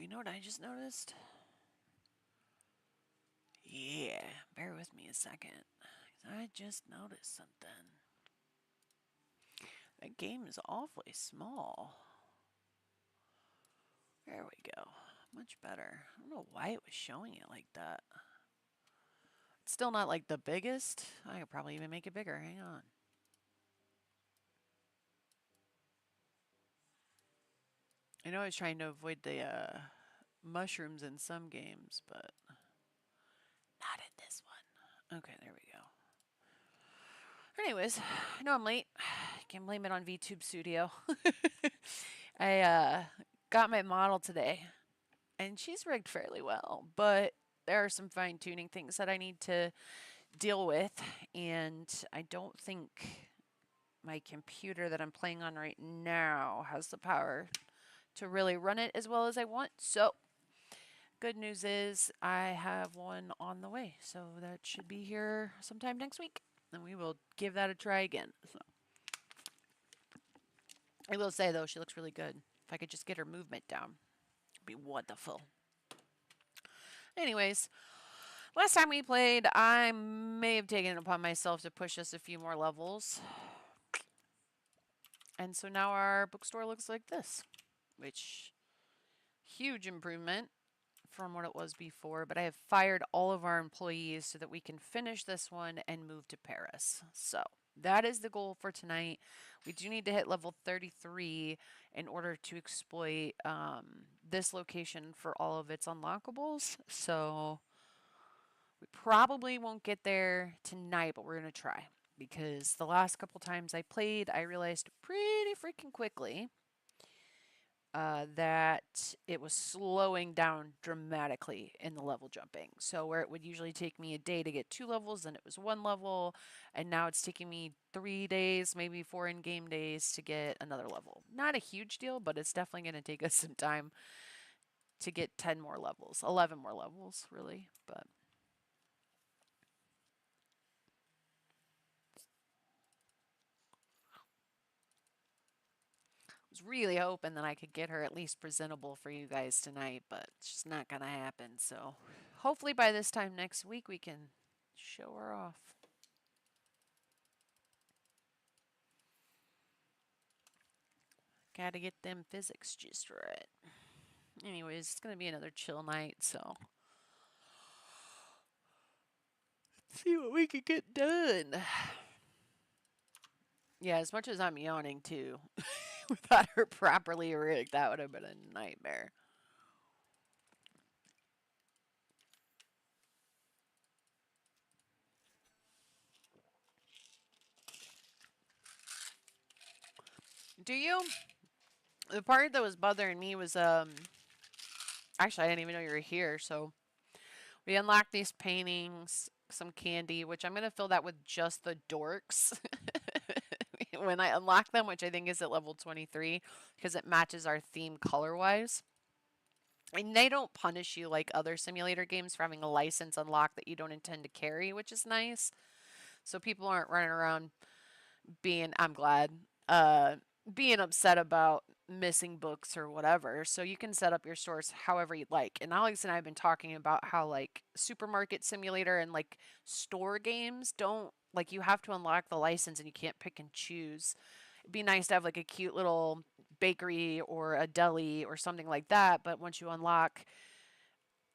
you know what I just noticed? Yeah, bear with me a second. I just noticed something. That game is awfully small. There we go. Much better. I don't know why it was showing it like that. It's still not like the biggest. I could probably even make it bigger. Hang on. I know I was trying to avoid the mushrooms in some games, but not in this one. Okay, there we go. Anyways, I know I'm late. Can't blame it on VTube Studio. I got my model today, and she's rigged fairly well, but there are some fine tuning things that I need to deal with, and I don't think my computer that I'm playing on right now has the power to really run it as well as I want. So, good news is I have one on the way, so that should be here sometime next week, and we will give that a try again. So. I will say though, she looks really good. If I could just get her movement down, it'd be wonderful. Anyways, last time we played, I may have taken it upon myself to push us a few more levels. And so now our bookstore looks like this, which huge improvement from what it was before, but I have fired all of our employees so that we can finish this one and move to Paris. So that is the goal for tonight. We do need to hit level 33 in order to exploit this location for all of its unlockables. So we probably won't get there tonight, but we're going to try. Because the last couple times I played, I realized pretty freaking quickly that it was slowing down dramatically in the level jumping. So where it would usually take me a day to get 2 levels, then it was 1 level, and now it's taking me 3 days, maybe 4 in-game days to get another level. Not a huge deal, but it's definitely going to take us some time to get 10 more levels, 11 more levels, really, but... was really hoping that I could get her at least presentable for you guys tonight, but it's just not going to happen. So hopefully by this time next week we can show her off. Gotta get them physics just right. Anyways, it's going to be another chill night, so let's see what we can get done. Yeah, as much as I'm yawning too, without her properly rigged, that would have been a nightmare. Do you? The part that was bothering me was, actually, I didn't even know you were here, so we unlocked these paintings, some candy, which I'm going to fill that with just the dorks when I unlock them, which I think is at level 23, because it matches our theme color-wise. And they don't punish you like other simulator games for having a license unlocked that you don't intend to carry, which is nice. So people aren't running around being, I'm glad, being upset about missing books or whatever. So you can set up your stores however you'd like. And Alex and I have been talking about how like supermarket simulator and like store games don't, like, you have to unlock the license and you can't pick and choose. It'd be nice to have like a cute little bakery or a deli or something like that, but once you unlock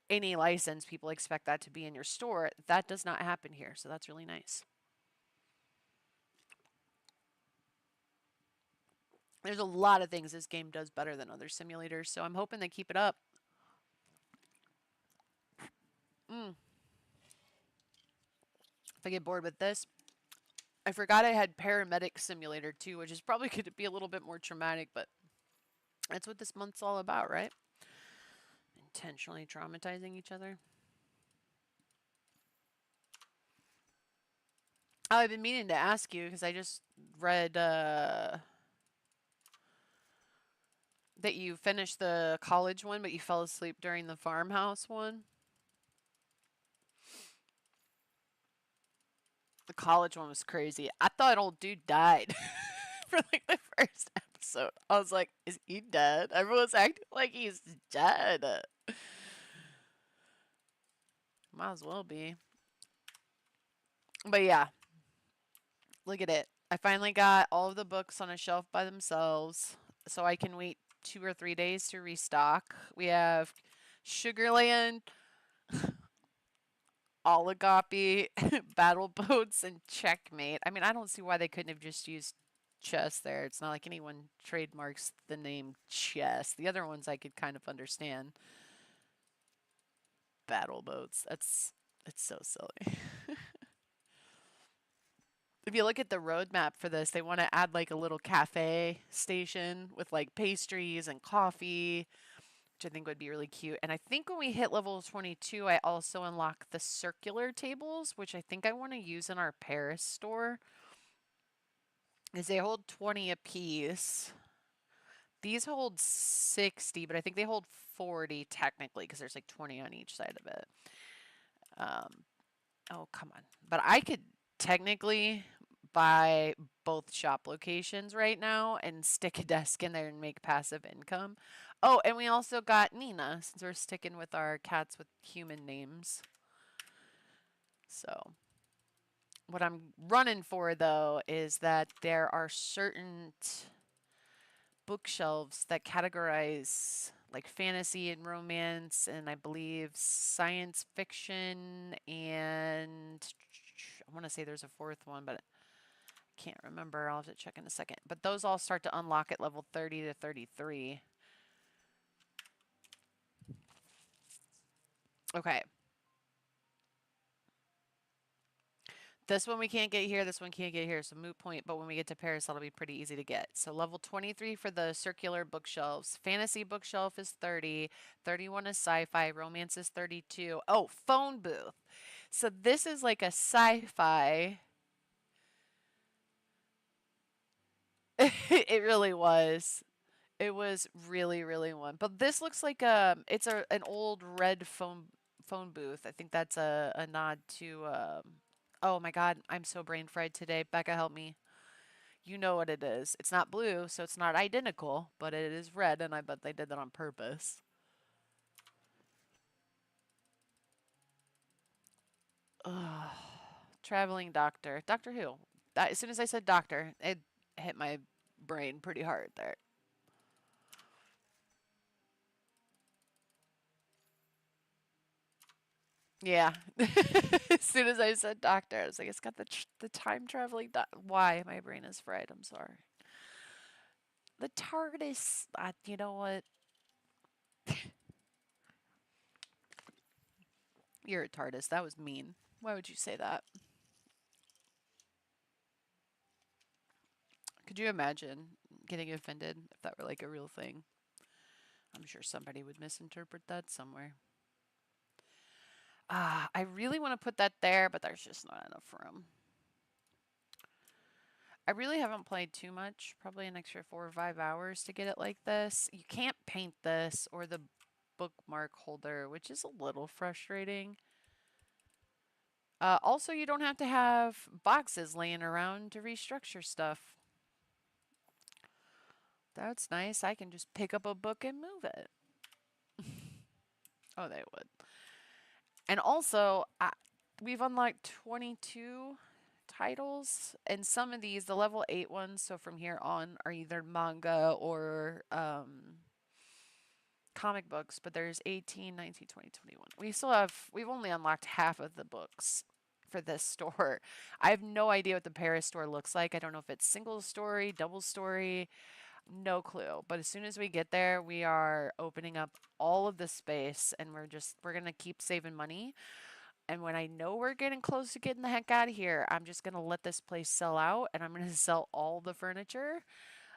any license, people expect that to be in your store. That does not happen here, so that's really nice. There's a lot of things this game does better than other simulators, so I'm hoping they keep it up. If I get bored with this, I forgot I had Paramedic Simulator too, which is probably going to be a little bit more traumatic, but that's what this month's all about, right? Intentionally traumatizing each other. Oh, I've been meaning to ask you because I just read that you finished the college one, but you fell asleep during the farmhouse one. The college one was crazy. I thought old dude died for like the first episode. episode. I was like, is he dead? Everyone's acting like he's dead. Might as well be. But yeah, look at it. I finally got all of the books on a shelf by themselves, so I can wait 2 or 3 days to restock. We have Sugarland, Oligopoly, Battle Boats, and Checkmate. I mean, I don't see why they couldn't have just used chess there. It's not like anyone trademarks the name chess. The other ones I could kind of understand. Battle Boats. It's so silly. If you look at the roadmap for this, they want to add like a little cafe station with like pastries and coffee, which I think would be really cute. And I think when we hit level 22, I also unlock the circular tables, which I think I want to use in our Paris store. Because they hold 20 apiece. These hold 60, but I think they hold 40 technically because there's like 20 on each side of it. Oh, come on. But I could technically buy both shop locations right now and stick a desk in there and make passive income. Oh, and we also got Nina since we're sticking with our cats with human names. So, what I'm running for though is that there are certain bookshelves that categorize like fantasy and romance and I believe science fiction and I want to say there's a fourth one, but I can't remember. I'll have to check in a second. But those all start to unlock at level 30 to 33. Okay. This one we can't get here, this one can't get here, so moot point, but when we get to Paris, that'll be pretty easy to get. So level 23 for the circular bookshelves. Fantasy bookshelf is 30, 31 is sci-fi, romance is 32. Oh, phone booth. So this is like a sci-fi. It really was. It was really, really one. But this looks like it's an old red phone booth. I think that's a nod to oh my God, I'm so brain fried today. Becca, help me. You know what it is. It's not blue, so it's not identical, but it is red, and I bet they did that on purpose. Ugh. Traveling doctor. Doctor who? As soon as I said doctor, it hit my brain pretty hard there. Yeah. As soon as I said doctor, I was like, it's got the time traveling Why? My brain is fried. I'm sorry. The TARDIS. You know what? You're a TARDIS. That was mean. Why would you say that? Could you imagine getting offended if that were like a real thing? I'm sure somebody would misinterpret that somewhere. I really want to put that there, but there's just not enough room. I really haven't played too much, probably an extra 4 or 5 hours to get it like this. You can't paint this or the bookmark holder, which is a little frustrating. Also, you don't have to have boxes laying around to restructure stuff. That's nice. I can just pick up a book and move it. Oh, they would. And also, we've unlocked 22 titles, and some of these, the level 8 ones, so from here on, are either manga or comic books, but there's 18, 19, 20, 21. We've only unlocked half of the books for this store. I have no idea what the Paris store looks like. I don't know if it's single story, double story, no clue. But as soon as we get there, we are opening up all of the space and we're going to keep saving money. And when I know we're getting close to getting the heck out of here, I'm just going to let this place sell out and I'm going to sell all the furniture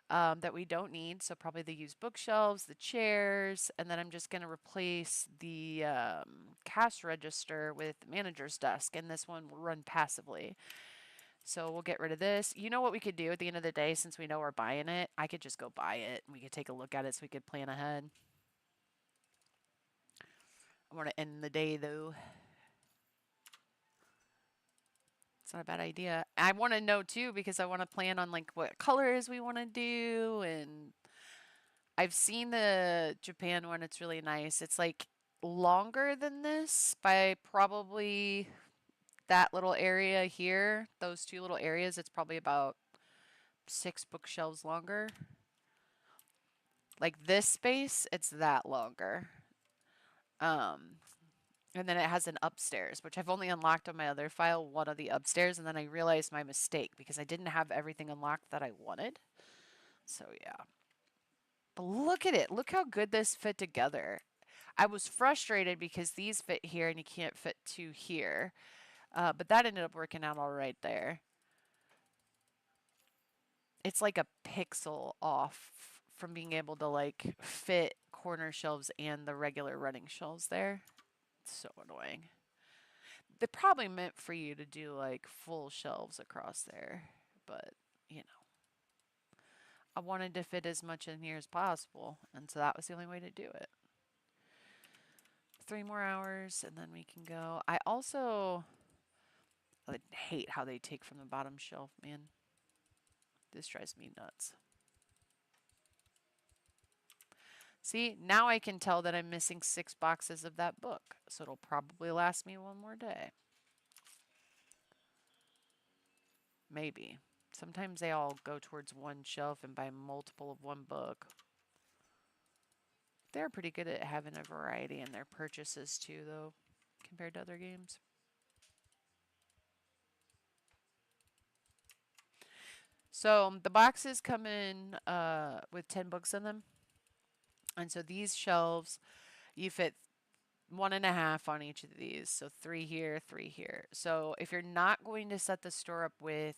that we don't need. So probably the used bookshelves, the chairs, and then I'm just going to replace the cash register with manager's desk. And this one will run passively. So we'll get rid of this. You know what we could do at the end of the day, since we know we're buying it? I could just go buy it and we could take a look at it so we could plan ahead. I want to end the day though. It's not a bad idea. I want to know too because I want to plan on like what colors we want to do, and I've seen the Japan one. It's really nice. It's like longer than this by probably that little area here. Those two little areas, it's probably about 6 bookshelves longer. Like this space, it's that longer. Um, and then it has an upstairs, which I've only unlocked on my other file, one of the upstairs, and then I realized my mistake because I didn't have everything unlocked that I wanted. So yeah. But look at it. Look how good this fit together. I was frustrated because these fit here and you can't fit 2 here. But that ended up working out all right there. It's like a pixel off from being able to like fit corner shelves and the regular running shelves there. It's so annoying. They probably meant for you to do like full shelves across there, but you know, I wanted to fit as much in here as possible, and so that was the only way to do it. 3 more hours and then we can go. I hate how they take from the bottom shelf, man. This drives me nuts. See, now I can tell that I'm missing 6 boxes of that book, so it'll probably last me one more day. Maybe. Sometimes they all go towards one shelf and buy multiple of one book. They're pretty good at having a variety in their purchases too, though, compared to other games. So the boxes come in with 10 books in them. And so these shelves, you fit 1.5 on each of these. So 3 here, 3 here. So if you're not going to set the store up with,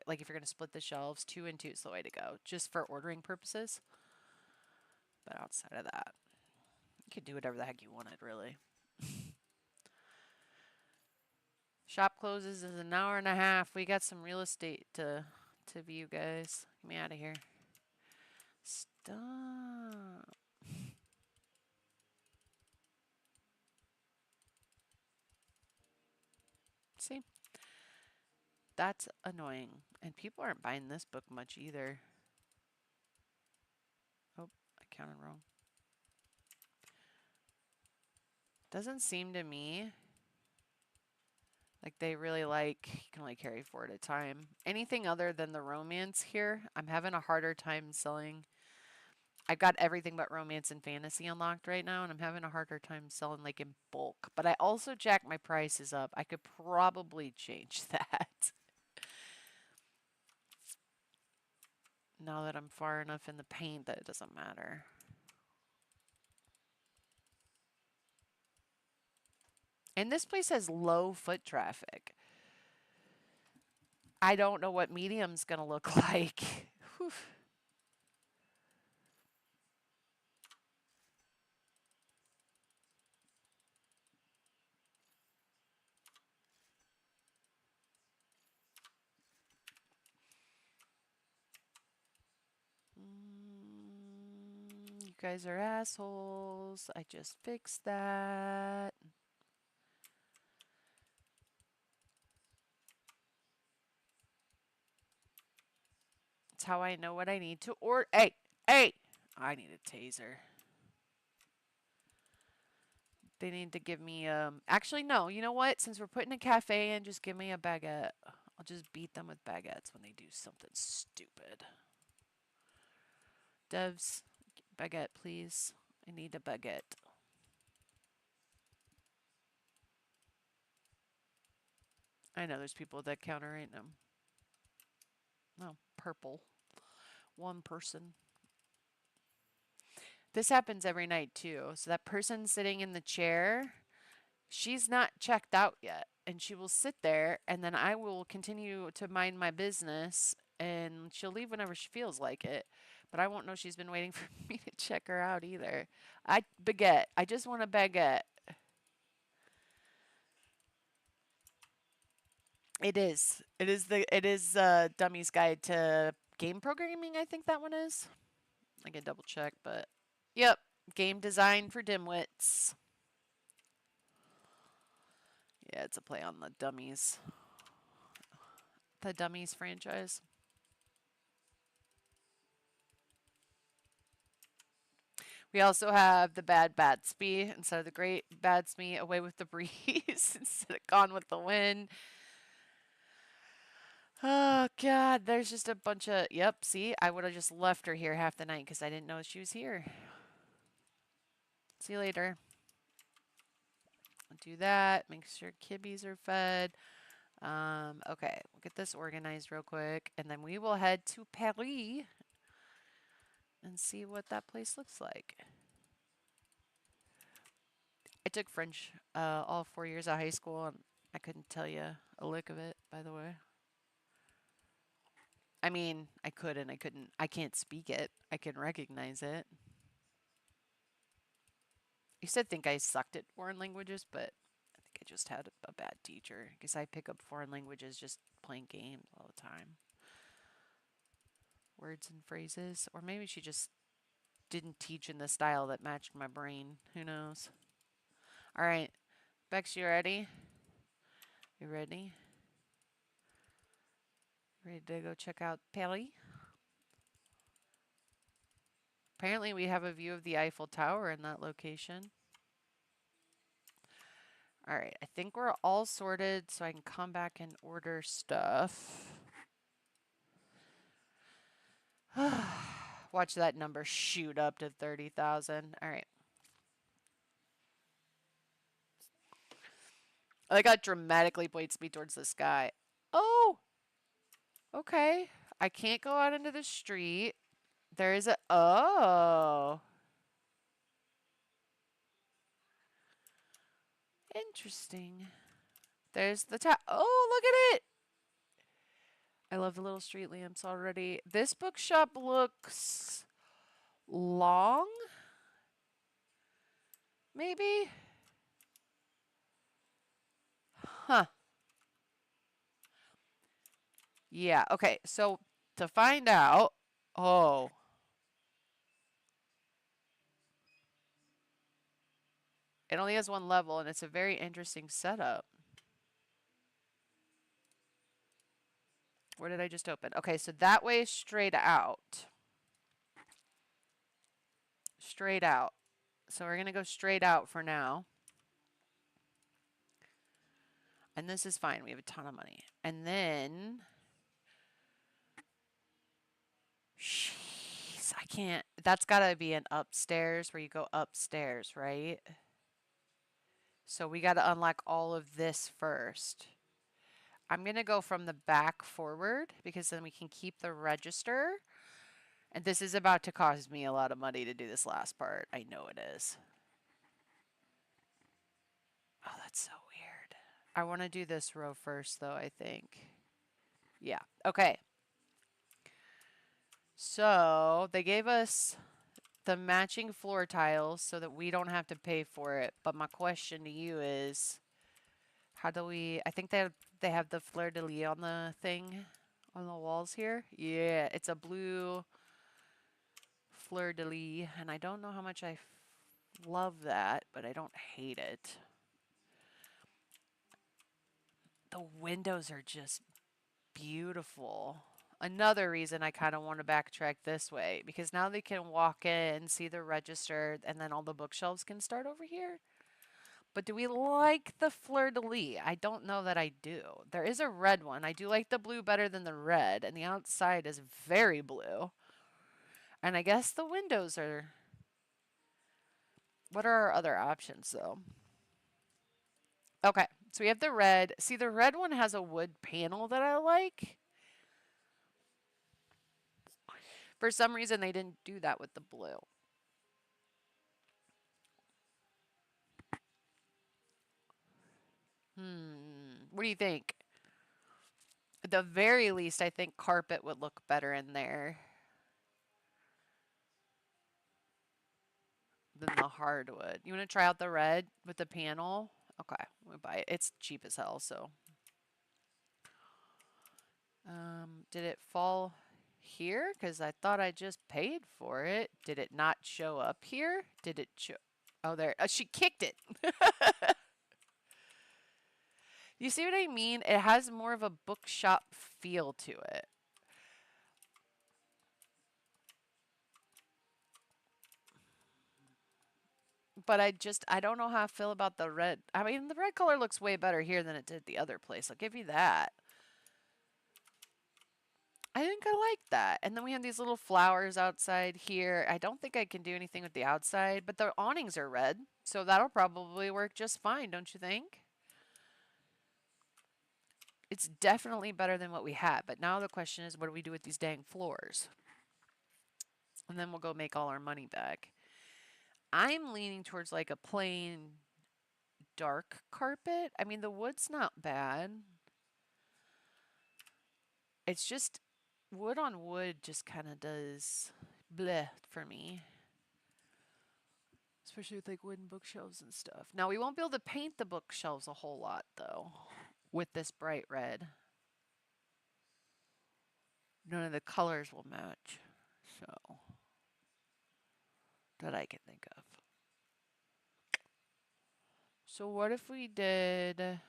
like if you're going to split the shelves, 2 and 2 is the way to go, just for ordering purposes. But outside of that, you can do whatever the heck you wanted, really. Shop closes in 1.5 hours. We got some real estate to view, guys. Get me out of here. Stop. See? That's annoying. And people aren't buying this book much either. Oh, I counted wrong. Doesn't seem to me like they really like, you can only carry 4 at a time. Anything other than the romance here, I'm having a harder time selling. I've got everything but romance and fantasy unlocked right now, and I'm having a harder time selling like in bulk. But I also jacked my prices up. I could probably change that. Now that I'm far enough in the paint that it doesn't matter. And this place has low foot traffic. I don't know what medium's going to look like. Whew. You guys are assholes. I just fixed that. That's how I know what I need to order. Hey, hey! I need a taser. They need to give me, actually, no. You know what? Since we're putting a cafe in, just give me a baguette. I'll just beat them with baguettes when they do something stupid. Devs, baguette, please. I need a baguette. I know there's people at that counter right now. No, purple. One person. This happens every night too. So that person sitting in the chair, she's not checked out yet. And she will sit there, and then I will continue to mind my business, and she'll leave whenever she feels like it. But I won't know she's been waiting for me to check her out either. Baguette. I just want a baguette. It is. It is Dummy's Guide to Game Programming, I think that one is. I can double check, but yep. Game design for dimwits. Yeah, it's a play on the dummies. The Dummies franchise. We also have the Bad Batsby instead of the Great Batsby, Away with the Breeze instead of Gone with the Wind. Oh, God, there's just a bunch of. Yep, see, I would have just left her here half the night because I didn't know she was here. See you later. Do that. Make sure kibbies are fed. Okay, we'll get this organized real quick, and then we will head to Paris and see what that place looks like. I took French all 4 years of high school, and I couldn't tell you a lick of it, by the way. I mean, I could and I couldn't. I can't speak it. I can recognize it. I used to think I sucked at foreign languages, but I think I just had a bad teacher because I pick up foreign languages just playing games all the time. Words and phrases. Or maybe she just didn't teach in the style that matched my brain. Who knows? All right. Bex, you ready? You ready? Ready to go check out Paris? Apparently we have a view of the Eiffel Tower in that location. All right, I think we're all sorted, so I can come back and order stuff. Watch that number shoot up to 30,000. All right. I like how it dramatically points me towards the sky. Oh! Okay. I can't go out into the street. There is a... Oh! Interesting. There's the top. Oh, look at it! I love the little street lamps already. This bookshop looks long? Maybe? Huh. Yeah, okay. So to find out, oh. It only has one level and it's a very interesting setup. Where did I just open? Okay, so that way is straight out. Straight out. So we're going to go straight out for now. And this is fine. We have a ton of money. And then... Jeez, I can't... That's got to be an upstairs where you go upstairs, right? So we got to unlock all of this first. I'm going to go from the back forward because then we can keep the register. And this is about to cost me a lot of money to do this last part. I know it is. Oh, that's so weird. I want to do this row first, though, I think. Yeah. Okay. So they gave us the matching floor tiles so that we don't have to pay for it. But my question to you is, how do we... I think they have the fleur-de-lis on the thing, on the walls here. Yeah, it's a blue fleur-de-lis, and I don't know how much I love that, but I don't hate it. The windows are just beautiful. Another reason I kind of want to backtrack this way, because now they can walk in, see the register, and then all the bookshelves can start over here. But do we like the fleur-de-lis? I don't know that I do. There is a red one. I do like the blue better than the red, and the outside is very blue. And I guess the windows are... What are our other options, though? Okay, so we have the red. See, the red one has a wood panel that I like. For some reason, they didn't do that with the blue. What do you think? At the very least, I think carpet would look better in there than the hardwood. You want to try out the red with the panel? Okay, we'll buy it. It's cheap as hell, so. Did it fall here? Because I thought I just paid for it. Did it not show up here? Did it show? Oh, there. She kicked it. You see what I mean? It has more of a bookshop feel to it. But I don't know how I feel about the red. I mean, the red color looks way better here than it did the other place. I'll give you that. I think I like that. And then we have these little flowers outside here. I don't think I can do anything with the outside, but the awnings are red, so that'll probably work just fine, don't you think? It's definitely better than what we had, but now the question is, what do we do with these dang floors? And then we'll go make all our money back. I'm leaning towards like a plain dark carpet. I mean, the wood's not bad. It's just wood on wood just kind of does bleh for me. Especially with like wooden bookshelves and stuff. Now, we won't be able to paint the bookshelves a whole lot though with this bright red. None of the colors will match. So, that I can think of. So, what if we did.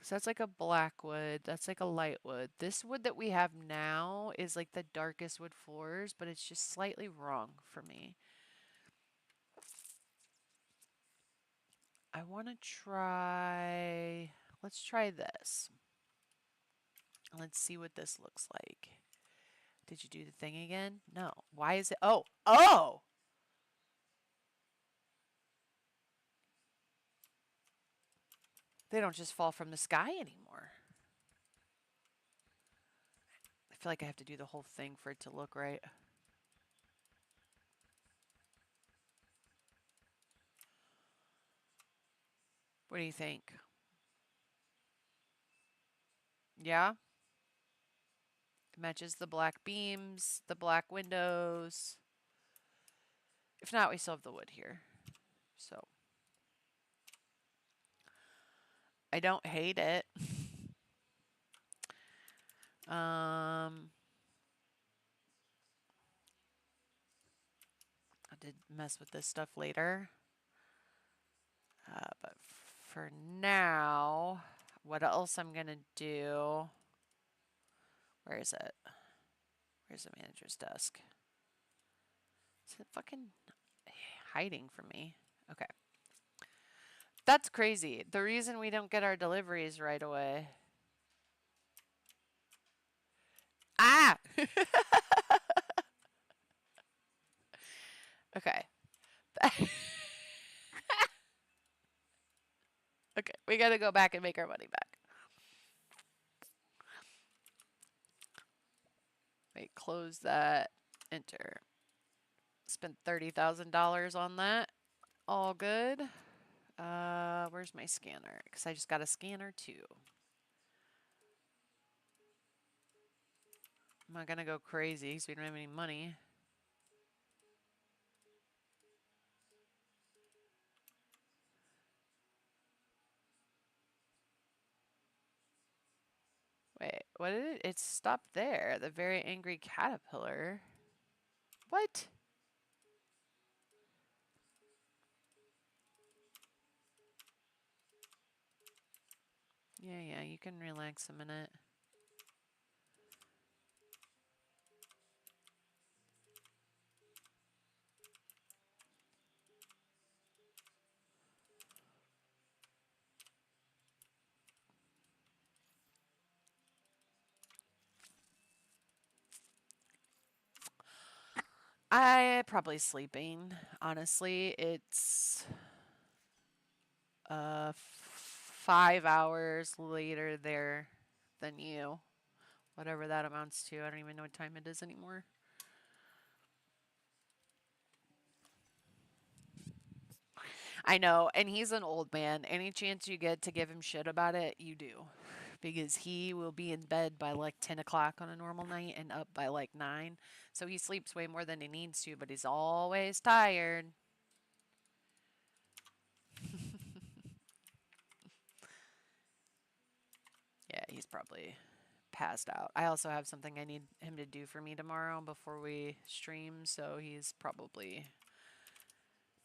So that's like a black wood. That's like a light wood. This wood that we have now is like the darkest wood floors, but it's just slightly wrong for me. I want to try. Let's try this. Let's see what this looks like. Did you do the thing again? No. Why is it? Oh, oh! They don't just fall from the sky anymore. I feel like I have to do the whole thing for it to look right. What do you think? Yeah? It matches the black beams, the black windows. If not, we still have the wood here. So, I don't hate it. I did mess with this stuff later. But for now, what else I'm going to do? Where is it? Where's the manager's desk? Is it fucking hiding from me? Okay. That's crazy. The reason we don't get our deliveries right away. Ah! Okay. Okay, we gotta go back and make our money back. Wait, close that. Enter. Spent $30,000 on that. All good. Where's my scanner? Because I just got a scanner too. I'm not gonna go crazy because we don't have any money. Wait, what did it? It stopped there. The very angry caterpillar. What? Yeah, you can relax a minute. I probably sleeping. Honestly, it's 5 hours later there than you. Whatever that amounts to. I don't even know what time it is anymore. I know, and he's an old man. Any chance you get to give him shit about it, you do. Because he will be in bed by like 10 o'clock on a normal night and up by like 9. So he sleeps way more than he needs to, but he's always tired. Yeah, he's probably passed out. I also have something I need him to do for me tomorrow before we stream, so he's probably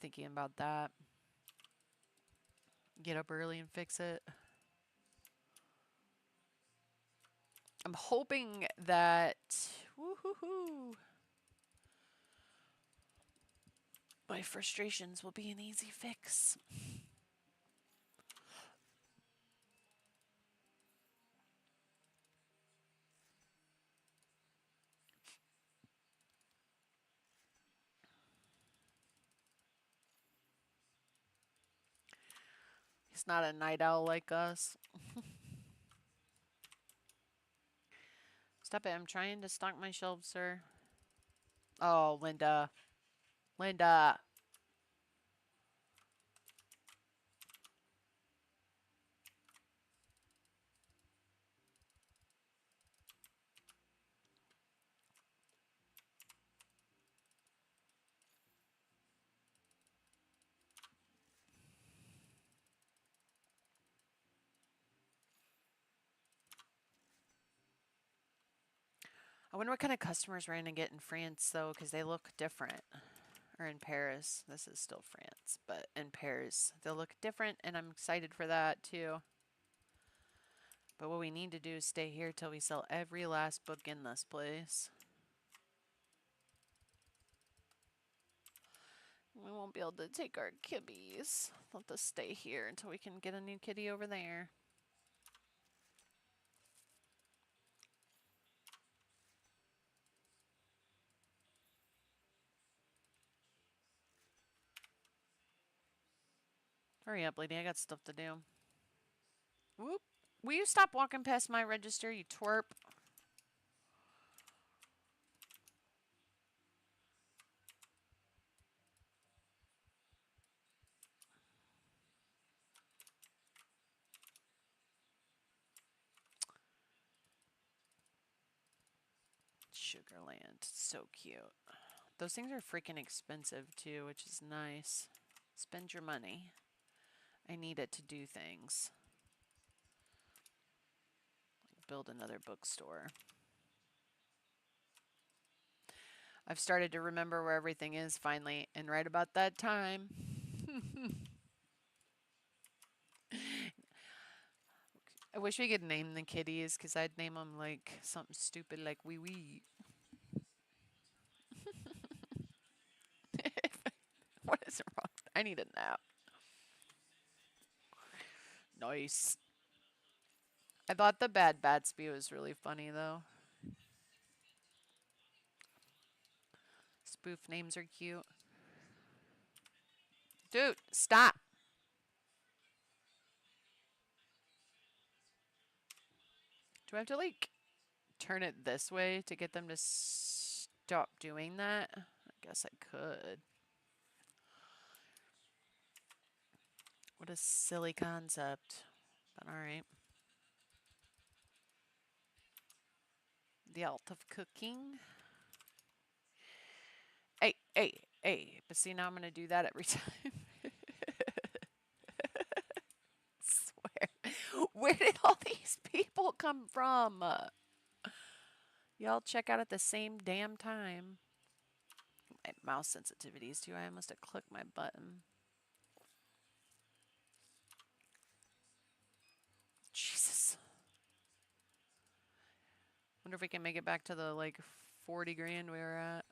thinking about that. Get up early and fix it. I'm hoping that woo-hoo-hoo, my frustrations will be an easy fix. He's not a night owl like us. Stop it. I'm trying to stock my shelves, sir. Oh, Linda. Linda. I wonder what kind of customers we're going to get in France, though, because they look different. Or in Paris. This is still France, but in Paris, they'll look different, and I'm excited for that, too. But what we need to do is stay here till we sell every last book in this place. We won't be able to take our kibbies. Let us stay here until we can get a new kitty over there. Hurry up, lady. I got stuff to do. Whoop. Will you stop walking past my register, you twerp? Sugarland. So cute. Those things are freaking expensive, too, which is nice. Spend your money. I need it to do things. Build another bookstore. I've started to remember where everything is finally, and right about that time. I wish we could name the kitties, because I'd name them like something stupid like wee wee. What is wrong? I need a nap. Nice. I thought the Bad Batsby was really funny, though. Spoof names are cute. Dude, stop. Do I have to, like, turn it this way to get them to stop doing that? I guess I could. What a silly concept. But alright. The art of cooking. Hey, hey, hey. But see, now I'm going to do that every time. Swear. Where did all these people come from? Y'all check out at the same damn time. My mouse sensitivities, too. I must have clicked my button. Jesus. Wonder if we can make it back to the, like, 40 grand we were at.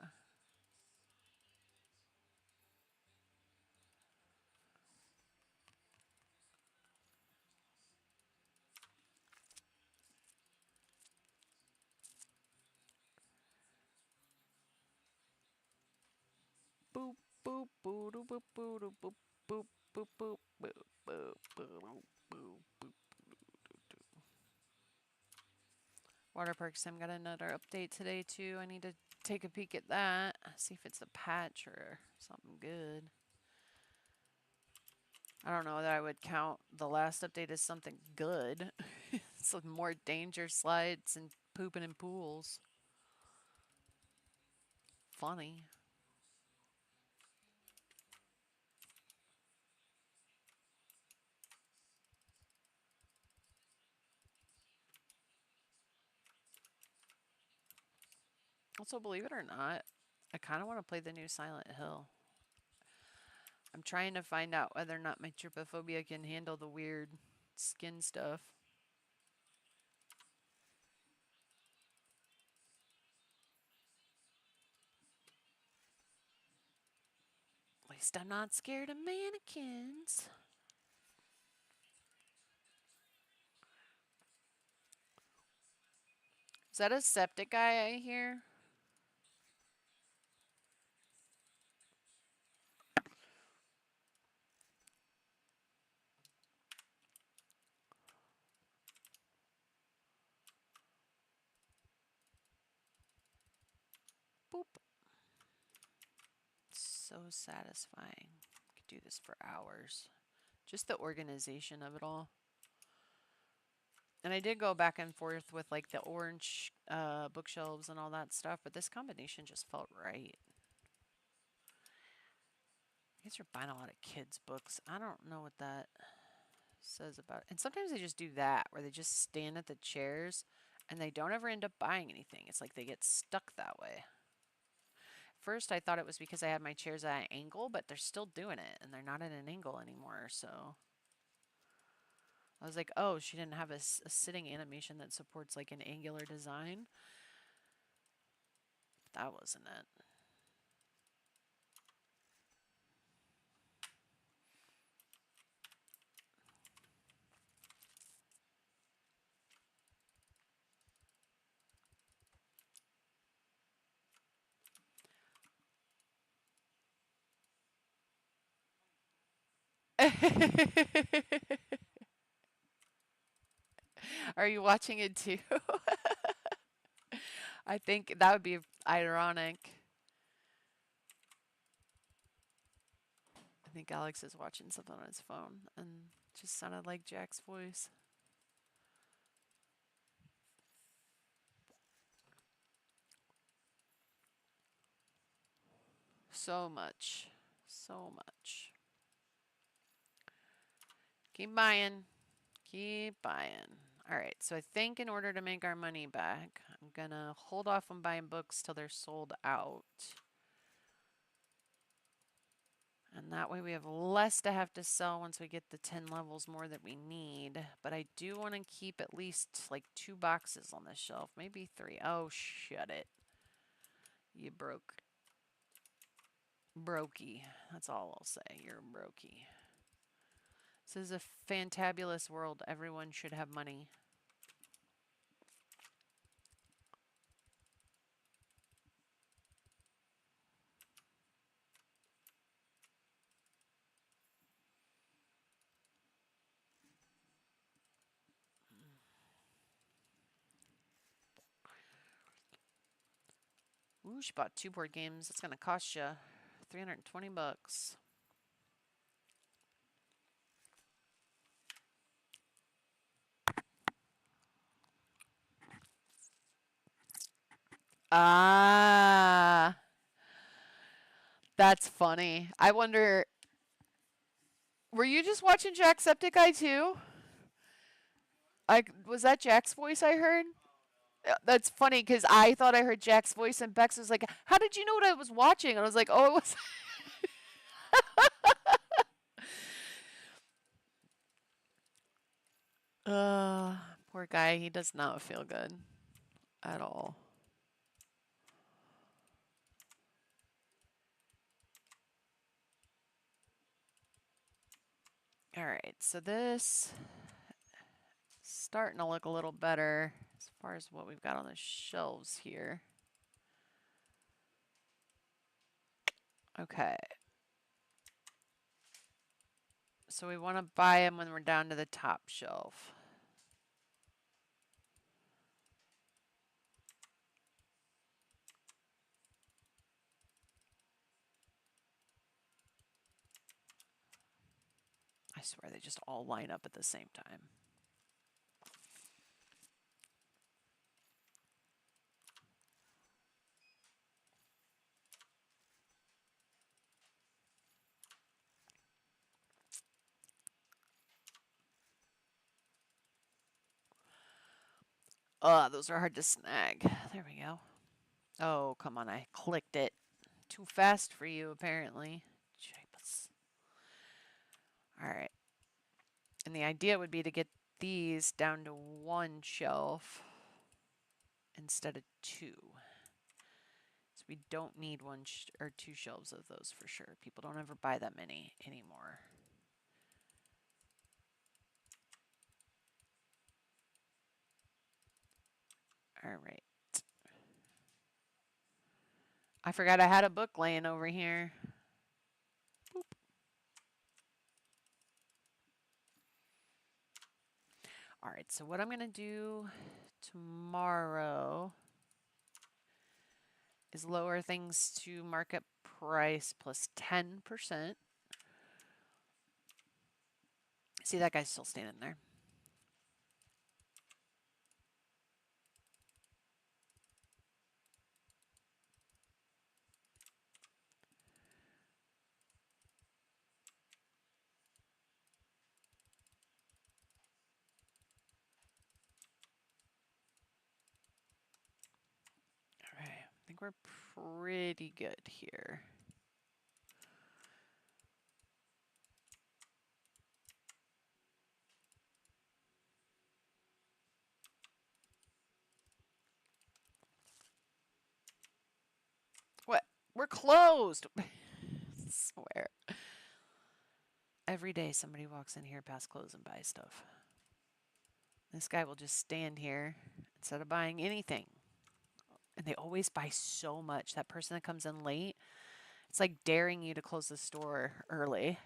Boop, boop, boop, boop, boop, boop, boop, boop, boop, boop, boop, boop, boop, boop. Water Park Sim got another update today, too. I need to take a peek at that. See if it's a patch or something good. I don't know that I would count the last update as something good. Some more danger slides and pooping in pools. Funny. Also, believe it or not, I kind of want to play the new Silent Hill. I'm trying to find out whether or not my trypophobia can handle the weird skin stuff. At least I'm not scared of mannequins. Is that a septic guy I hear? Boop. So satisfying. Could do this for hours. Just the organization of it all. And I did go back and forth with like the orange bookshelves and all that stuff, but this combination just felt right. I guess you're buying a lot of kids' books. I don't know what that says about it. And sometimes they just do that, where they just stand at the chairs and they don't ever end up buying anything. It's like they get stuck that way. First, I thought it was because I had my chairs at an angle, but they're still doing it, and they're not at an angle anymore, so I was like, oh, she didn't have a sitting animation that supports like an angular design. That wasn't it. Are you watching it too? I think that would be ironic. I think Alex is watching something on his phone and just sounded like Jack's voice. So much. So much. Keep buying. Keep buying. Alright, so I think in order to make our money back, I'm gonna hold off on buying books till they're sold out. And that way we have less to have to sell once we get the 10 levels more that we need. But I do want to keep at least like 2 boxes on this shelf. Maybe 3. Oh, shut it. You broke. Brokey. That's all I'll say. You're brokey. This is a fantabulous world. Everyone should have money. Ooh, she bought 2 board games. It's going to cost you 320 bucks. Ah, that's funny. I wonder, were you just watching Jacksepticeye too? Was that Jack's voice I heard? That's funny because I thought I heard Jack's voice and Bex was like, "How did you know what I was watching?" And I was like, "Oh, it was." Poor guy. He does not feel good at all. All right, so this is starting to look a little better as far as what we've got on the shelves here. Okay. So we want to buy them when we're down to the top shelf. I swear they just all line up at the same time. Those are hard to snag. There we go. Oh, come on. I clicked it too fast for you, apparently. Jeepers. All right. And the idea would be to get these down to one shelf instead of two. So we don't need one or two shelves of those for sure. People don't ever buy that many anymore. All right. I forgot I had a book laying over here. Boop. All right, so what I'm going to do tomorrow is lower things to market price plus 10%. See, that guy's still standing there. All right, I think we're pretty good here. What? We're closed. I swear. Every day somebody walks in here past close and buys stuff. This guy will just stand here instead of buying anything. And they always buy so much. That person that comes in late, it's like daring you to close the store early.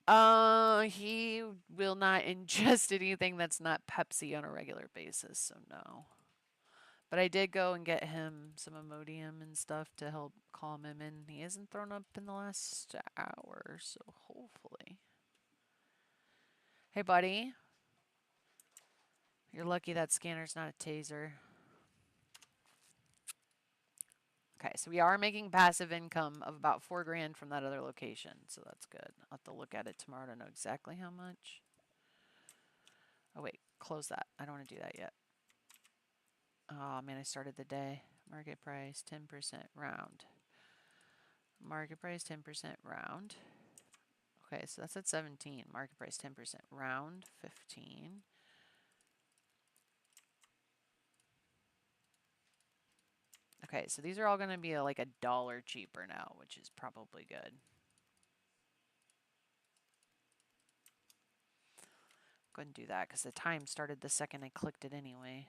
He will not ingest anything that's not Pepsi on a regular basis, so no. But I did go and get him some Imodium and stuff to help calm him, and he hasn't thrown up in the last hour, so hopefully. Hey, buddy. You're lucky that scanner's not a taser. Okay, so we are making passive income of about $4,000 from that other location, so that's good. I'll have to look at it tomorrow to know exactly how much. Oh wait, close that. I don't want to do that yet. Oh man, I started the day. Market price 10% round. Market price 10% round. Okay, so that's at 17. Market price 10% round 15. Okay, so these are all going to be like $1 cheaper now, which is probably good. Go ahead and do that because the time started the second I clicked it anyway.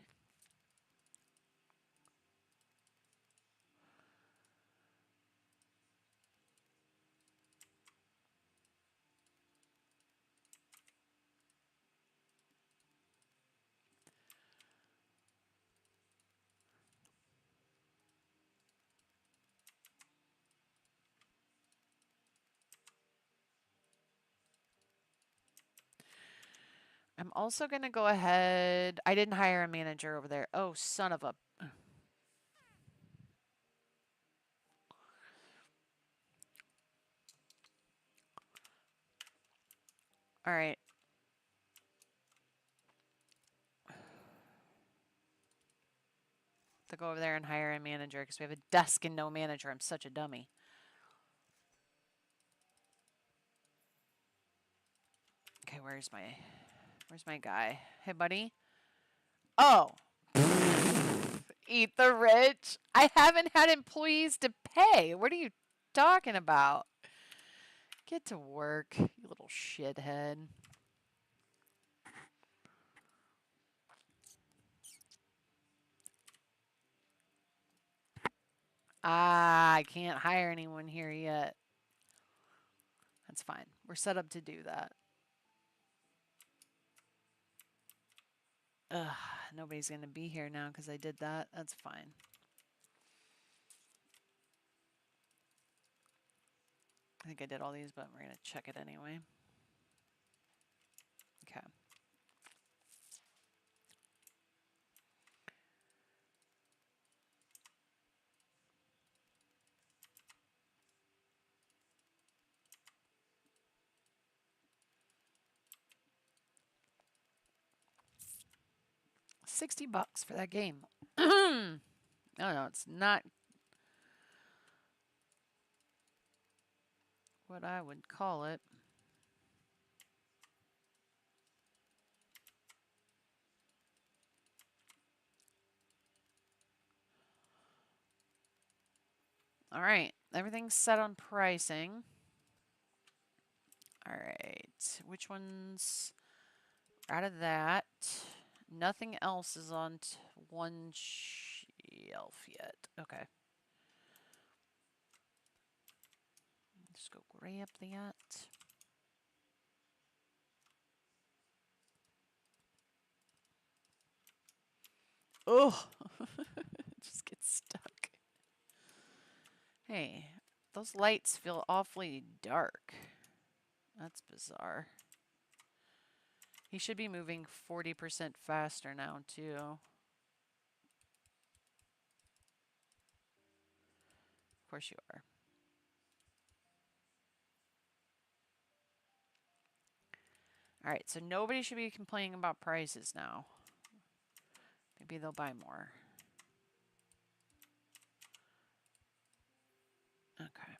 I'm also going to go ahead. I didn't hire a manager over there. Oh, son of a. All right. To go over there and hire a manager because we have a desk and no manager. I'm such a dummy. Okay, where's my guy? Hey, buddy. Oh. Eat the rich. I haven't had employees to pay. What are you talking about? Get to work, you little shithead. Ah, I can't hire anyone here yet. That's fine. We're set up to do that. Ugh, nobody's going to be here now because I did that. That's fine. I think I did all these, but we're going to check it anyway. Okay. $60 for that game. No, it's not. what I would call it. All right, everything's set on pricing. All right, which ones out of that? Nothing else is on one shelf yet. Okay. Let's go grab that. Oh, it just gets stuck. Hey, those lights feel awfully dark. That's bizarre. He should be moving 40% faster now, too. Of course you are. Alright, so nobody should be complaining about prices now. Maybe they'll buy more. Okay.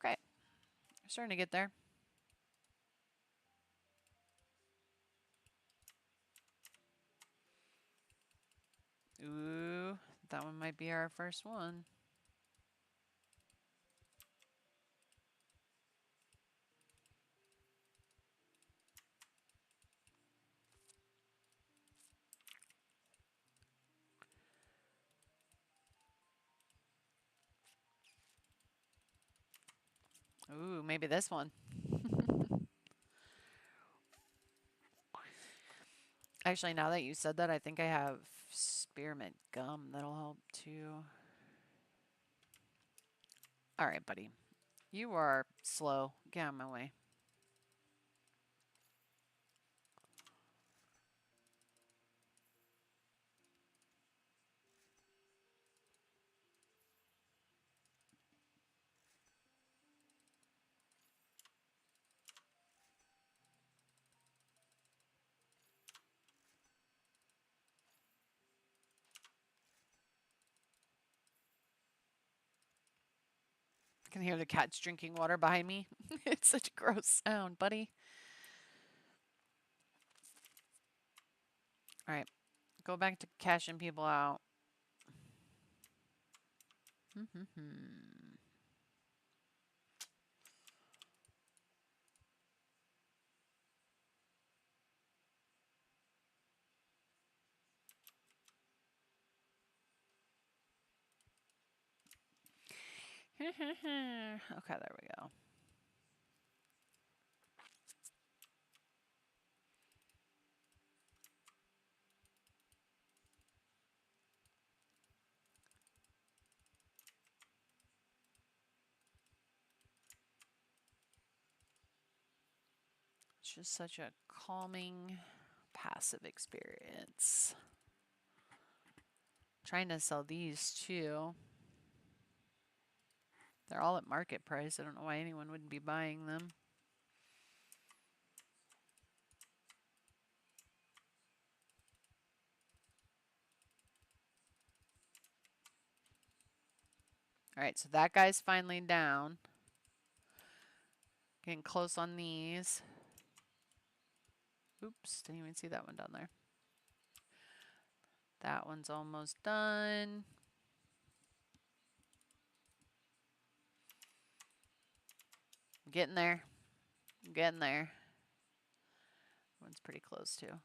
Okay. We're starting to get there. Ooh, that one might be our first one. Ooh, maybe this one. Actually, now that you said that, I think I have spearmint gum that'll help too. Alright, buddy. You are slow. Get out of my way. I can hear the cats drinking water behind me. It's such a gross sound, buddy. Alright. Go back to cashing people out. Okay, there we go. It's just such a calming, passive experience. Trying to sell these too. They're all at market price. I don't know why anyone wouldn't be buying them. Alright, so that guy's finally down. Getting close on these. Oops, didn't even see that one down there. That one's almost done. I'm getting there. I'm getting there. One's pretty close too.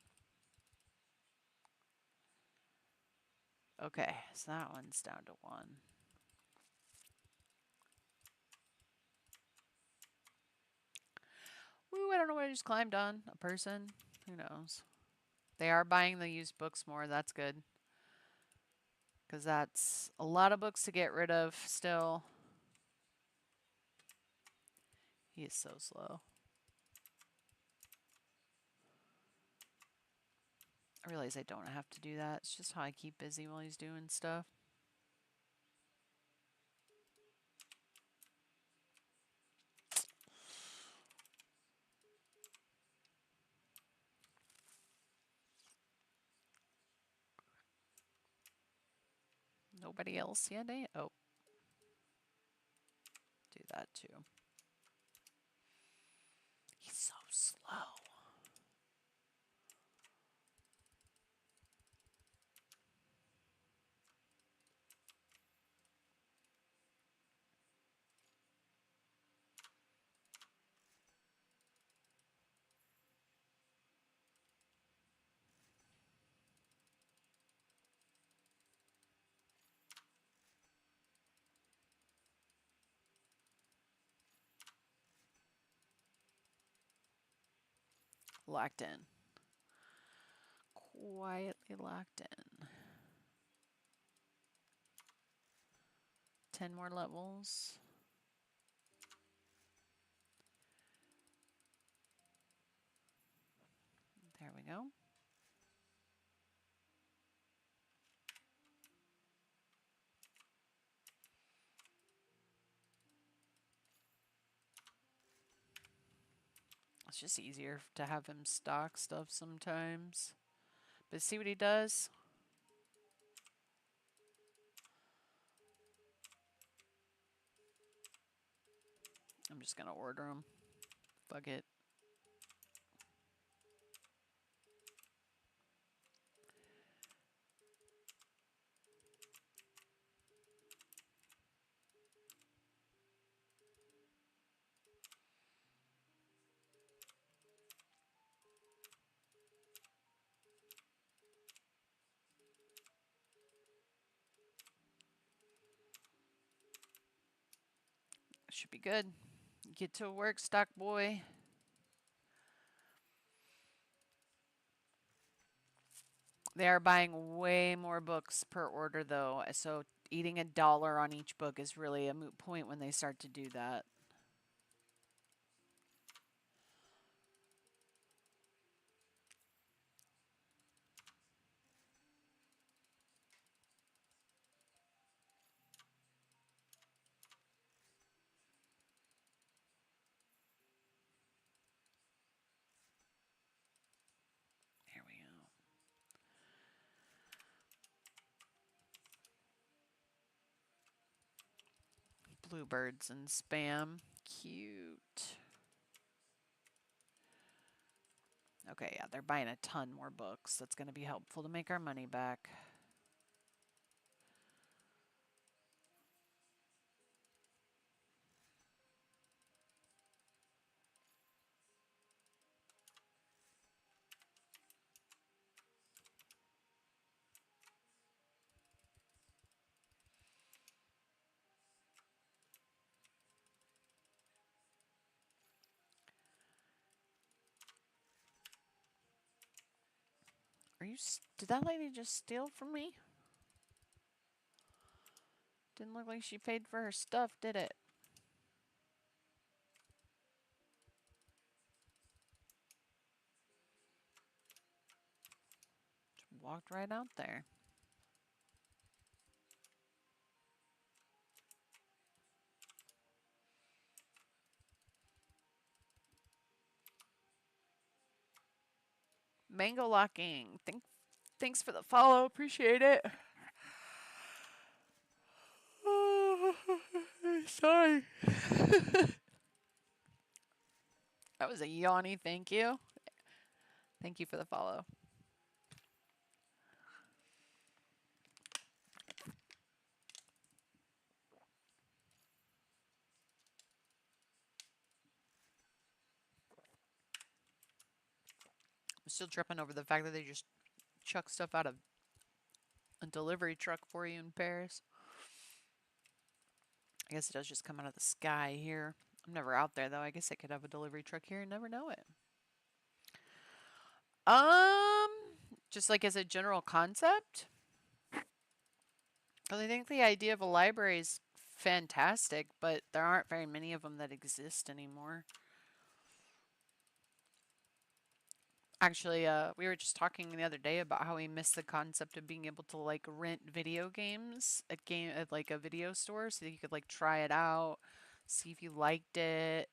Okay, so that one's down to one. Ooh, I don't know what I just climbed on. A person? Who knows? They are buying the used books more. That's good. Because that's a lot of books to get rid of still. He is so slow. I realize I don't have to do that. It's just how I keep busy while he's doing stuff. Nobody else yet, eh? Oh. Do that too. He's so slow. Locked in. Quietly locked in. 10 more levels. There we go. It's just easier to have him stock stuff sometimes. But see what he does? I'm just going to order them. Fuck it. Should be good. Get to work, stock boy. They are buying way more books per order, though. So eating $1 on each book is really a moot point when they start to do that. Here we go. Bluebirds and spam. Cute. Okay, yeah, they're buying a ton more books. That's going to be helpful to make our money back. Did that lady just steal from me? Didn't look like she paid for her stuff, did it? Just walked right out there. Mango locking. Thanks for the follow. Appreciate it. Sorry. That was a yawny thank you. Thank you for the follow. I'm still tripping over the fact that they just chuck stuff out of a delivery truck for you in Paris. I guess it does just come out of the sky here. I'm never out there though. I guess I could have a delivery truck here and never know it. Um, just like as a general concept, because I think the idea of a library is fantastic, but there aren't very many of them that exist anymore. Actually, we were just talking the other day about how we miss the concept of being able to like rent video games at like a video store, so that you could like try it out, see if you liked it.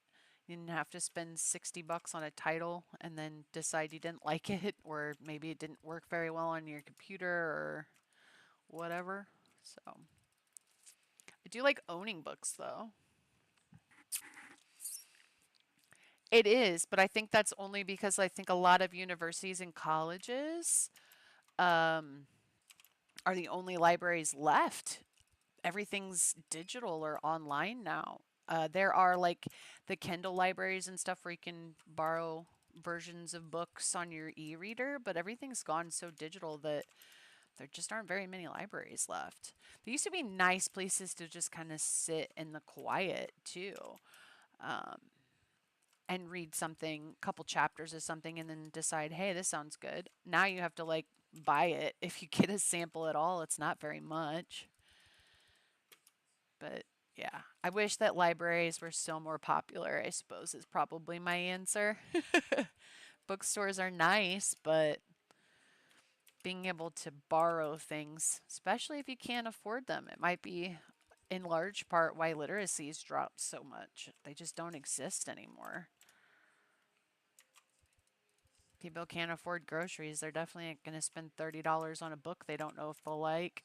You didn't have to spend $60 on a title and then decide you didn't like it, or maybe it didn't work very well on your computer or whatever. So I do like owning books though. It is, but I think that's only because I think a lot of universities and colleges um, are the only libraries left. Everything's digital or online now. There are like the Kindle libraries and stuff where you can borrow versions of books on your e-reader, but everything's gone so digital that there just aren't very many libraries left. There used to be nice places to just kind of sit in the quiet too, um, and read something, a couple chapters of something, and then decide, hey, this sounds good. Now you have to like buy it. If you get a sample at all, it's not very much. But yeah, I wish that libraries were still more popular, I suppose is probably my answer. Bookstores are nice, but being able to borrow things, especially if you can't afford them, it might be in large part why literacy's dropped so much. They just don't exist anymore. People can't afford groceries. They're definitely going to spend $30 on a book they don't know if they'll like.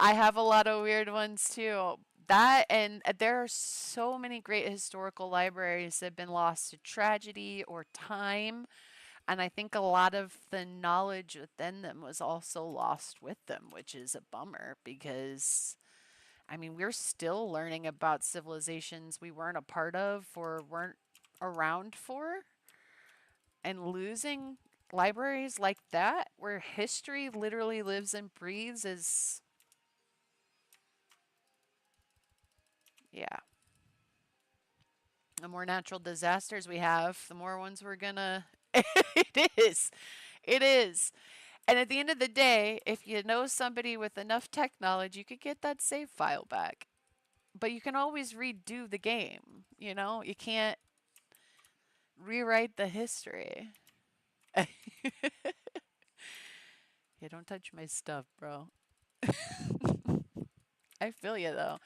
I have a lot of weird ones too. That and there are so many great historical libraries that have been lost to tragedy or time. And I think a lot of the knowledge within them was also lost with them, which is a bummer because, I mean, we're still learning about civilizations we weren't a part of or weren't around for. And losing libraries like that, where history literally lives and breathes, is, yeah. The more natural disasters we have, the more ones we're gonna. It is. It is. And at the end of the day, if you know somebody with enough technology, you could get that save file back. But you can always redo the game, you know? You can't rewrite the history. Yeah, don't touch my stuff, bro. I feel you though.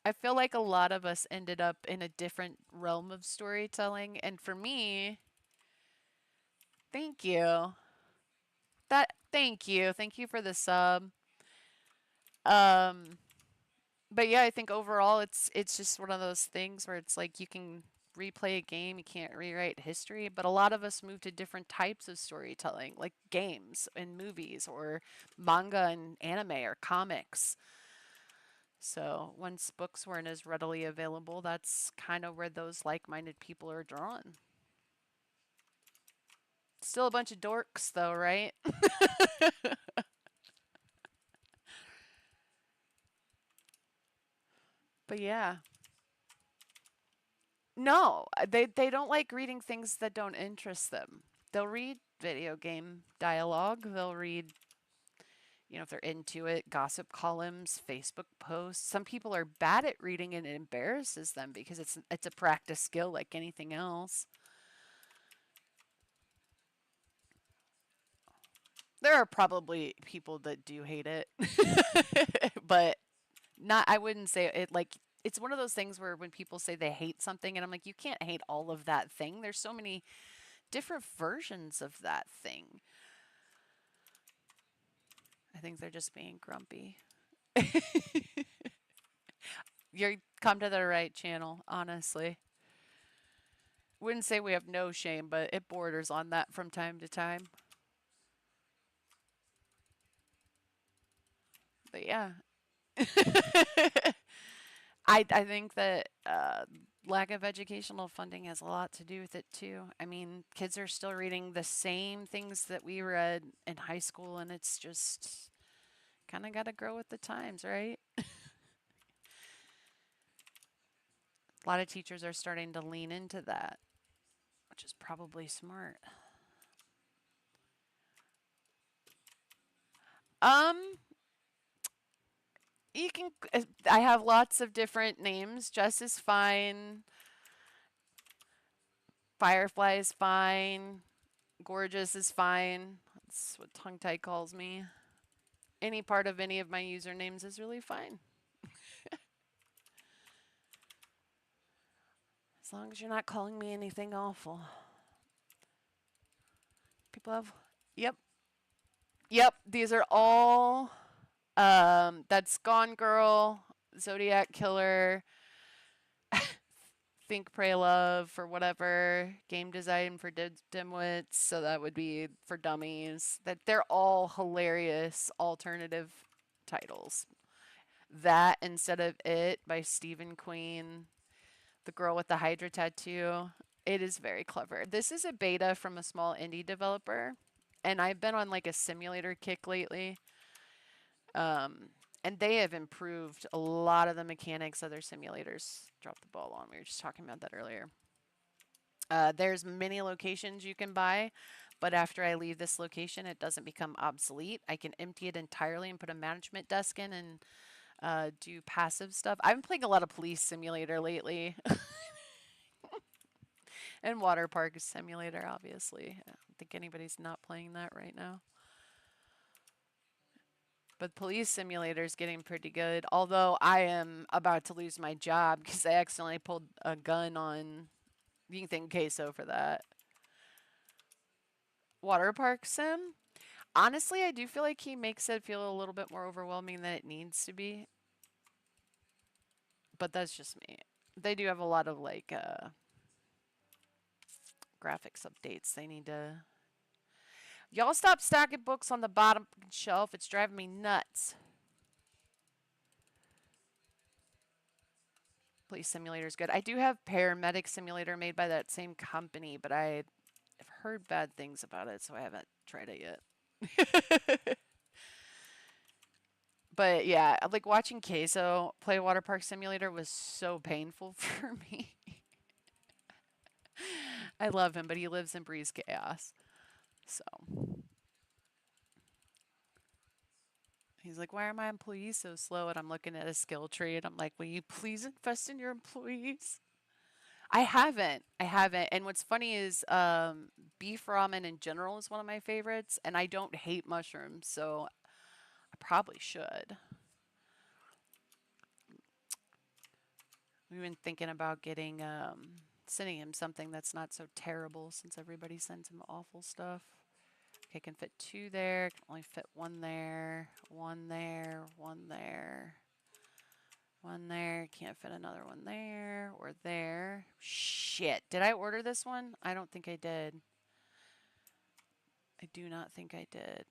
I feel like a lot of us ended up in a different realm of storytelling. And for me, thank you. Thank you. Thank you for the sub. Um, but yeah, I think overall it's just one of those things where it's like you can replay a game, you can't rewrite history, but a lot of us move to different types of storytelling, like games and movies or manga and anime or comics. So once books weren't as readily available, that's kind of where those like-minded people are drawn. Still a bunch of dorks though, right? But yeah. No, they don't like reading things that don't interest them. They'll read video game dialogue. They'll read, if they're into it, gossip columns, Facebook posts. Some people are bad at reading and it embarrasses them because it's a practice skill like anything else. There are probably people that do hate it. But not I wouldn't say it like it's one of those things where when people say they hate something and I'm like you can't hate all of that thing. There's so many different versions of that thing. I think they're just being grumpy. You're come to the right channel, honestly. Wouldn't say we have no shame, but it borders on that from time to time. But yeah. I think that lack of educational funding has a lot to do with it too. I mean, kids are still reading the same things that we read in high school, and it's just kind of got to grow with the times, right? A lot of teachers are starting to lean into that, which is probably smart. Um, you can. I have lots of different names. Jess is fine. Firefly is fine. Gorgeous is fine. That's what tongue tie calls me. Any part of any of my usernames is really fine. As long as you're not calling me anything awful. People have. Yep. Yep. These are all. That's Gone Girl, Zodiac Killer, Think, Pray, Love for whatever, game design for dimwits, so that would be for dummies. That they're all hilarious alternative titles. That instead of It by Stephen Queen, The Girl with the Hydra Tattoo. It is very clever. This is a beta from a small indie developer, and I've been on like a simulator kick lately. And they have improved a lot of the mechanics of their simulators. Dropped the ball on. We were just talking about that earlier. There's many locations you can buy, but after I leave this location, it doesn't become obsolete. I can empty it entirely and put a management desk in and do passive stuff. I've been playing a lot of Police Simulator lately. And Water Park Simulator, obviously. I don't think anybody's not playing that right now. But Police Simulator is getting pretty good. Although I am about to lose my job because I accidentally pulled a gun on. You can thank Queso for that. Water Park Sim. Honestly, I do feel like he makes it feel a little bit more overwhelming than it needs to be. But that's just me. They do have a lot of like graphics updates. They need to. Y'all stop stacking books on the bottom shelf. It's driving me nuts. Police Simulator is good. I do have Paramedic Simulator made by that same company, but I've heard bad things about it, so I haven't tried it yet. But yeah, like watching Queso play Water Park Simulator was so painful for me. I love him, but he lives and breathes chaos. So he's like, why are my employees so slow? And I'm looking at a skill tree and I'm like, will you please invest in your employees? I haven't. I haven't. And what's funny is beef ramen in general is one of my favorites, and I don't hate mushrooms, so I probably should. We've been thinking about getting sending him something that's not so terrible since everybody sends him awful stuff. Okay, can fit 2 there, can only fit 1 there, 1 there, 1 there. 1 there, can't fit another one there or there. Shit, did I order this one? I don't think I did. I do not think I did.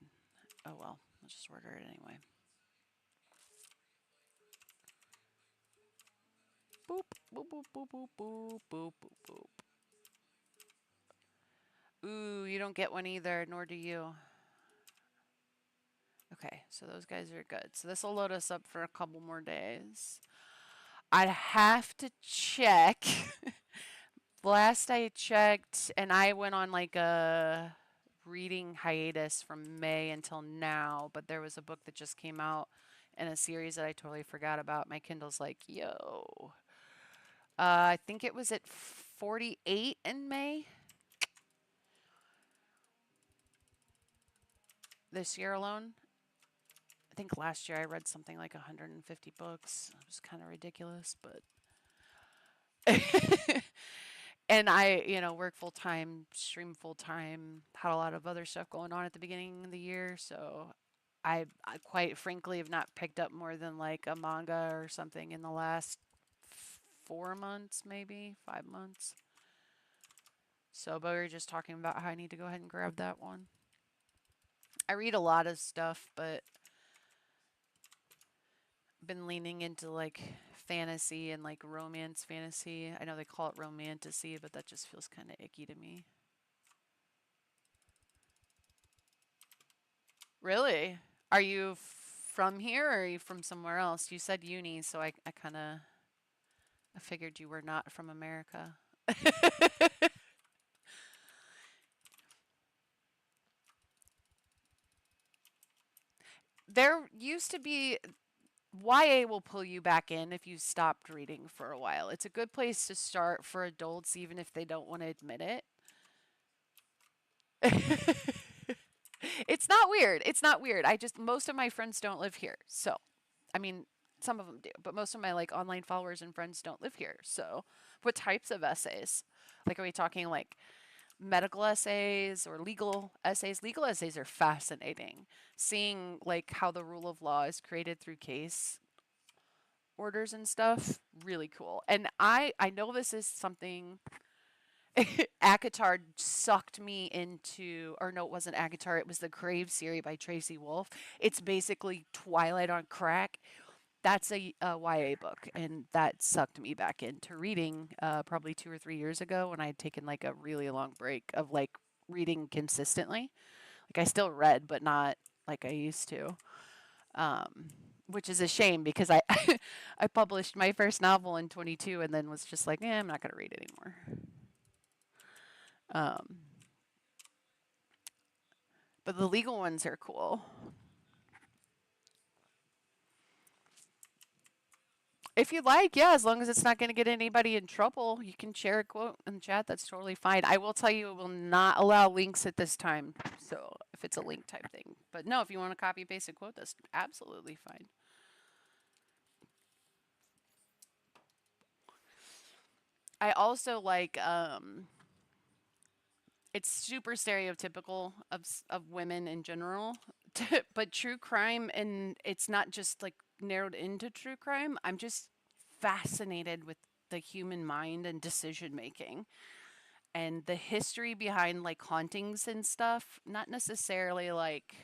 Oh well, let's just order it anyway. Boop, boop, boop, boop, boop, boop, boop, boop, boop. Ooh, you don't get one either, nor do you. Okay, so those guys are good. So this will load us up for a couple more days. I'd have to check. Last I checked, and I went on like a reading hiatus from May until now, but there was a book that just came out in a series that I totally forgot about. My Kindle's like, yo. I think it was at 48 in May. This year alone. I think last year I read something like 150 books. It was kind of ridiculous, but. And I, work full time, stream full time, had a lot of other stuff going on at the beginning of the year. So I quite frankly have not picked up more than like a manga or something in the last 4 months, maybe 5 months. So, but we were just talking about how I need to go ahead and grab that one. I read a lot of stuff, but been leaning into like fantasy and like romance fantasy. I know they call it romantasy, but that just feels kind of icky to me. Really? Are you from here or are you from somewhere else? You said uni, so I kind of I figured you were not from America. There used to be YA will pull you back in if you stopped reading for a while. It's a good place to start for adults, even if they don't want to admit it. It's not not weird. It's not weird. I just most of my friends don't live here. So, I mean, some of them do, but most of my like online followers and friends don't live here. So, what types of essays? Like, are we talking like medical essays or legal essays? Legal essays are fascinating. Seeing like how the rule of law is created through case orders and stuff, really cool. And I know this is something Akatar sucked me into, or no, it wasn't Akatar, it was the Crave series by Tracy Wolf. It's basically Twilight on crack. That's a YA book, and that sucked me back into reading probably 2 or 3 years ago when I had taken like a really long break of like reading consistently. Like I still read, but not like I used to, um, which is a shame because I I published my first novel in 22 and then was just like, I'm not gonna read anymore. Um, but the legal ones are cool. If you like, yeah, as long as it's not going to get anybody in trouble, you can share a quote in the chat. That's totally fine. I will tell you, it will not allow links at this time. So if it's a link type thing, but no, if you want to copy paste a quote, that's absolutely fine. I also like it's super stereotypical of women in general, but true crime, and it's not just like narrowed into true crime. I'm just fascinated with the human mind and decision making and the history behind like hauntings and stuff. Not necessarily like,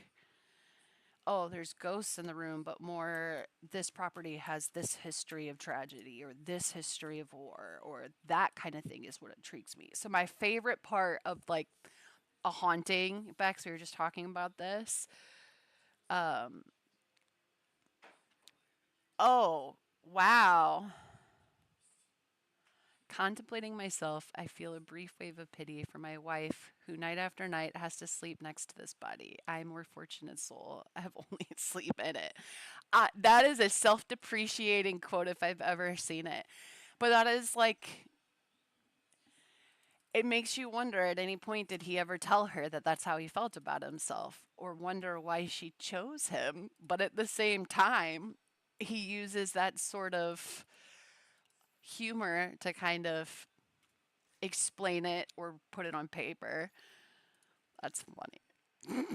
oh, there's ghosts in the room, but more this property has this history of tragedy or this history of war or that kind of thing is what intrigues me. So my favorite part of like a haunting, Bex, we were just talking about this. Um, oh, wow. Contemplating myself, I feel a brief wave of pity for my wife, who night after night has to sleep next to this body. I am a more fortunate soul. I have only sleep in it. That is a self depreciating quote if I've ever seen it. But that is like, it makes you wonder at any point, did he ever tell her that that's how he felt about himself? Or wonder why she chose him? But at the same time, he uses that sort of humor to kind of explain it or put it on paper. That's funny.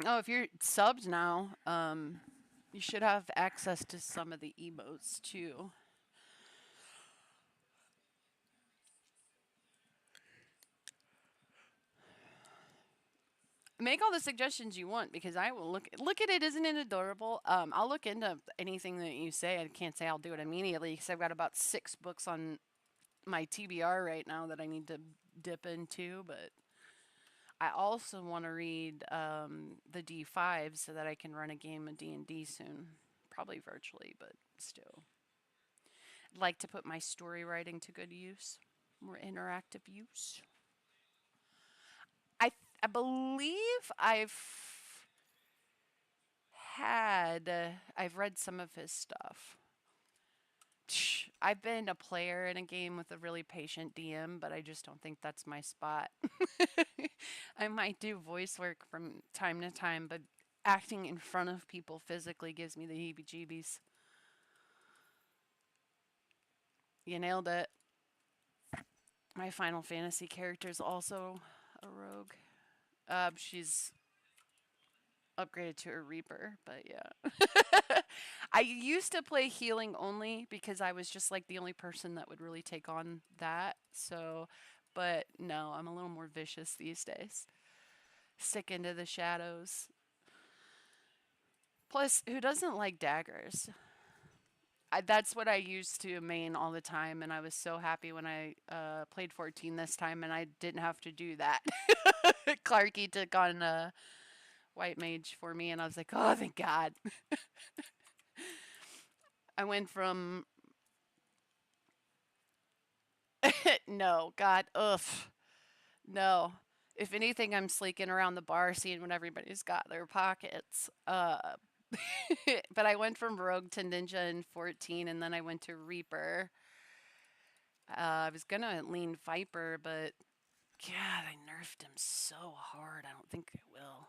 Oh, if you're subbed now, you should have access to some of the emotes too. Make all the suggestions you want because I will look at it. Isn't it adorable? I'll look into anything that you say. I can't say I'll do it immediately because I've got about 6 books on my TBR right now that I need to dip into. But I also want to read the D5 so that I can run a game of D&D soon, probably virtually, but still. I'd like to put my story writing to good use, more interactive use. I I believe I've read some of his stuff. I've been a player in a game with a really patient DM, but I just don't think that's my spot. I might do voice work from time to time, but acting in front of people physically gives me the heebie jeebies. You nailed it. My Final Fantasy character is also a rogue. She's upgraded to a Reaper, but yeah. I used to play healing only because I was just like the only person that would really take on that. So, but no, I'm a little more vicious these days. Sick into the shadows. Plus, who doesn't like daggers? That's what I used to main all the time, and I was so happy when I played 14 this time, and I didn't have to do that. Clarky took on White Mage for me, and I was like, oh, thank God. I went from no, God, ugh, no. If anything, I'm sleeking around the bar, seeing what everybody's got in their pockets. But I went from Rogue to Ninja in 14, and then I went to Reaper. I was gonna lean Viper, but God, I nerfed him so hard. I don't think I will.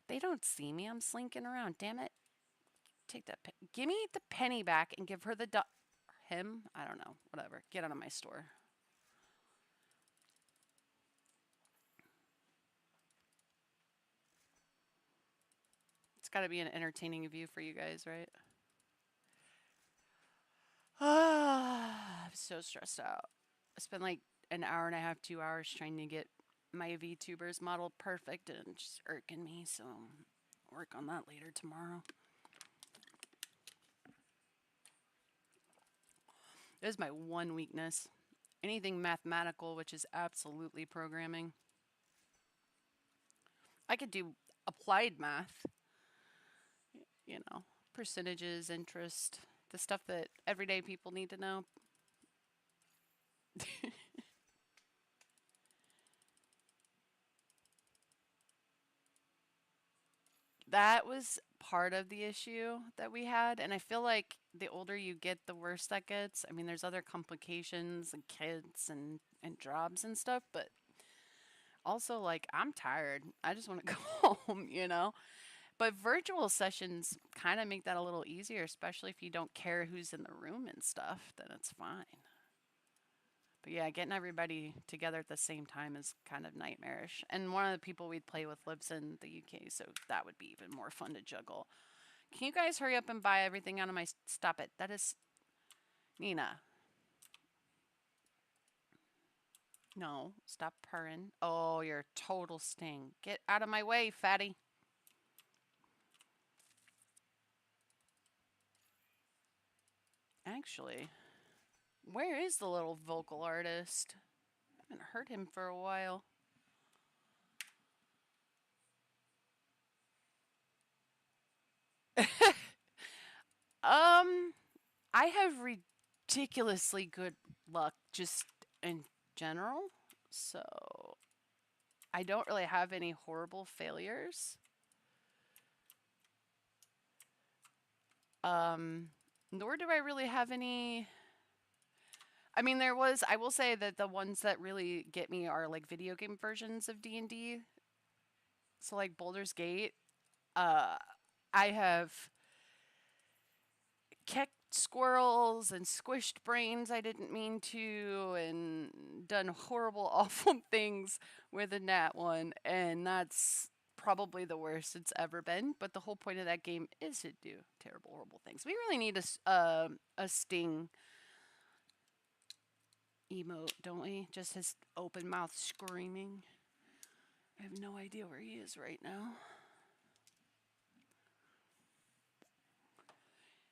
They don't see me. I'm slinking around. Damn it. Take that. Give me the penny back and give her the him. I don't know. Whatever. Get out of my store. It's got to be an entertaining view for you guys, right? I'm so stressed out. I spent like an hour and a half, 2 hours trying to get my VTubers model perfect and it's just irking me. So work on that later tomorrow. It is my one weakness. Anything mathematical, which is absolutely programming. I could do applied math, you know, percentages, interest, the stuff that everyday people need to know. That was part of the issue that we had. And I feel like the older you get, the worse that gets. I mean, there's other complications and kids and jobs and stuff, but also, like, I'm tired. I just want to go home, you know? But virtual sessions kind of make that a little easier, especially if you don't care who's in the room and stuff, then it's fine. But yeah, getting everybody together at the same time is kind of nightmarish. And one of the people we'd play with lives in the UK, so that would be even more fun to juggle. Can you guys hurry up and buy everything out of my... Stop it. That is... Nina. No, stop purring. Oh, you're a total sting. Get out of my way, fatty. Actually, where is the little vocal artist? I haven't heard him for a while. I have ridiculously good luck just in general, so I don't really have any horrible failures. Nor do I really have any. I mean, I will say that the ones that really get me are like video game versions of D&D. So like Boulder's Gate, uh, I have kicked squirrels and squished brains I didn't mean to, and done horrible, awful things with a nat one, and that's probably the worst it's ever been. But the whole point of that game is to do terrible, horrible things. We really need a sting emote, don't we? Just his open mouth screaming. I have no idea where he is right now.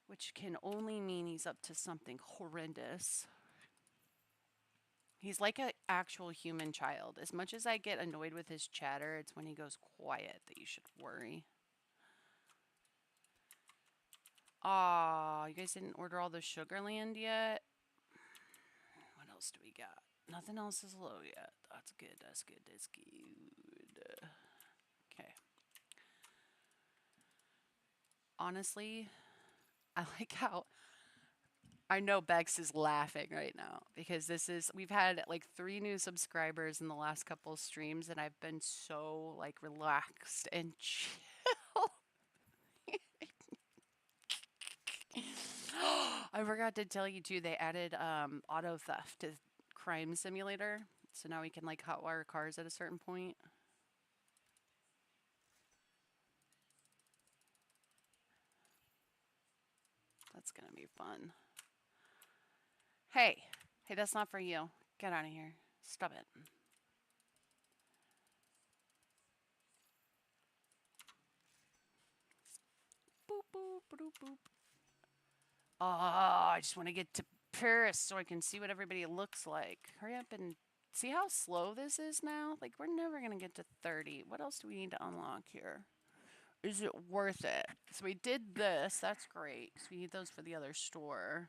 Which can only mean he's up to something horrendous. He's like an actual human child. As much as I get annoyed with his chatter, it's when he goes quiet that you should worry. Aw, you guys didn't order all the Sugarland yet? What else do we got? Nothing else is low yet. That's good, that's good, that's good. Okay. Honestly, I like how I know Bex is laughing right now because we've had like 3 new subscribers in the last couple of streams and I've been so like relaxed and chill. I forgot to tell you too, they added auto theft to Crime Simulator. So now we can like hotwire cars at a certain point. That's gonna be fun. Hey, hey, that's not for you. Get out of here. Stop it. Boop, boop, boop, boop. Oh, I just want to get to Paris so I can see what everybody looks like. Hurry up and see how slow this is now? Like, we're never going to get to 30. What else do we need to unlock here? Is it worth it? So we did this. That's great. So we need those for the other store.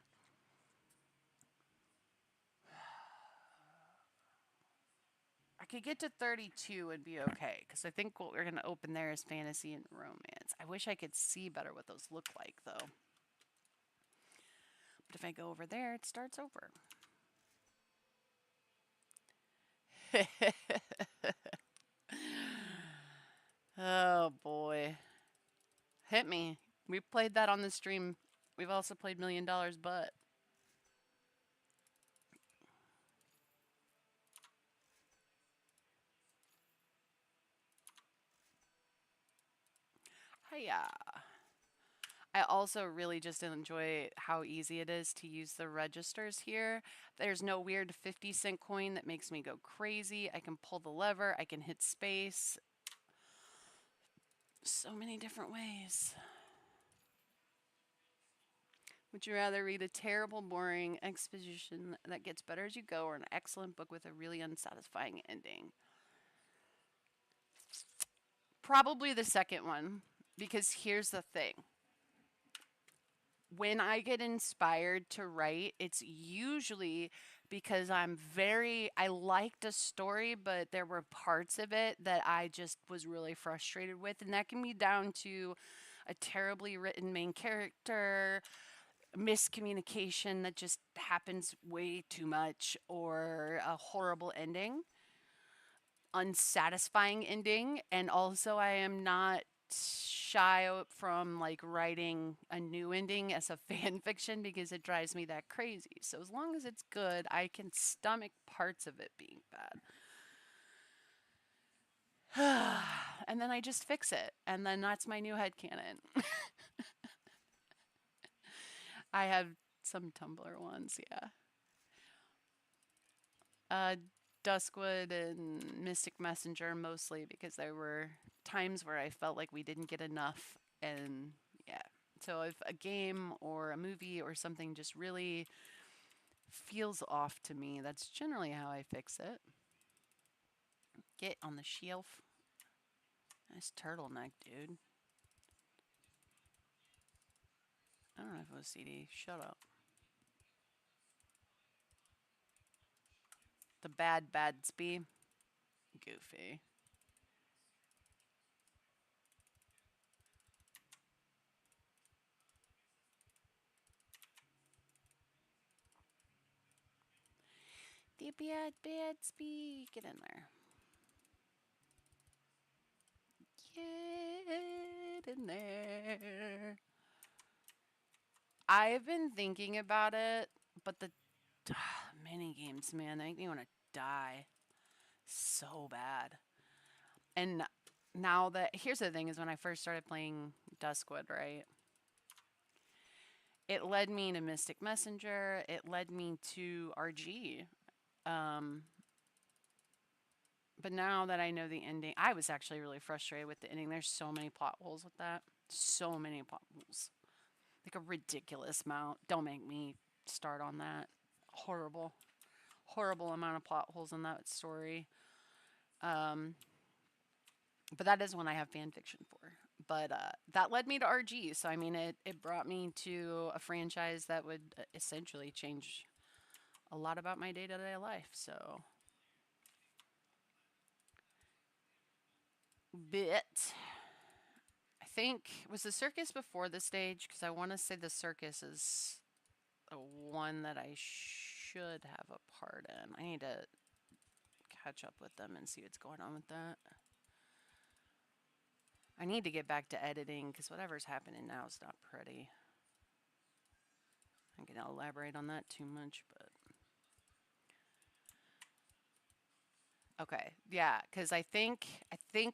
I could get to 32 and be okay, because I think what we're going to open there is fantasy and romance. I wish I could see better what those look like, though. But if I go over there, it starts over. Oh, boy. Hit me. We played that on the stream. We've also played $1 Million, but hiya. I also really just enjoy how easy it is to use the registers here. There's no weird 50-cent coin that makes me go crazy. I can pull the lever, I can hit space. So many different ways. Would you rather read a terrible, boring exposition that gets better as you go, or an excellent book with a really unsatisfying ending? Probably the second one, because here's the thing. When I get inspired to write, it's usually because I liked a story, but there were parts of it that I just was really frustrated with. And that can be down to a terribly written main character, miscommunication that just happens way too much, or a horrible ending, unsatisfying ending. And also, I am not shy from like writing a new ending as a fan fiction because it drives me that crazy. So as long as it's good, I can stomach parts of it being bad. And then I just fix it. And then that's my new headcanon. I have some Tumblr ones, yeah. Uh, Duskwood and Mystic Messenger mostly because there were times where I felt like we didn't get enough. And yeah. So if a game or a movie or something just really feels off to me, that's generally how I fix it. Get on the shelf. Nice turtleneck, dude. I don't have OCD. Shut up. The bad Badsby. Goofy. The bad Badsby. Get in there. Get in there. I've been thinking about it, but the mini games, man, they make me want to die so bad. And now that here's the thing is when I first started playing Duskwood, right? It led me to Mystic Messenger. It led me to RG. Um, but now that I know the ending, I was actually really frustrated with the ending. There's so many plot holes with that. So many plot holes. Like a ridiculous amount. Don't make me start on that. Horrible. Horrible amount of plot holes in that story. Um, but that is one I have fan fiction for. But that led me to RG. So, I mean, it brought me to a franchise that would essentially change a lot about my day to day life. So, bit. I think, was the circus before the stage? Because I want to say the circus is the one that I should have a part in. I need to catch up with them and see what's going on with that. I need to get back to editing because whatever's happening now is not pretty. I'm going to elaborate on that too much, but. Okay, yeah, because I think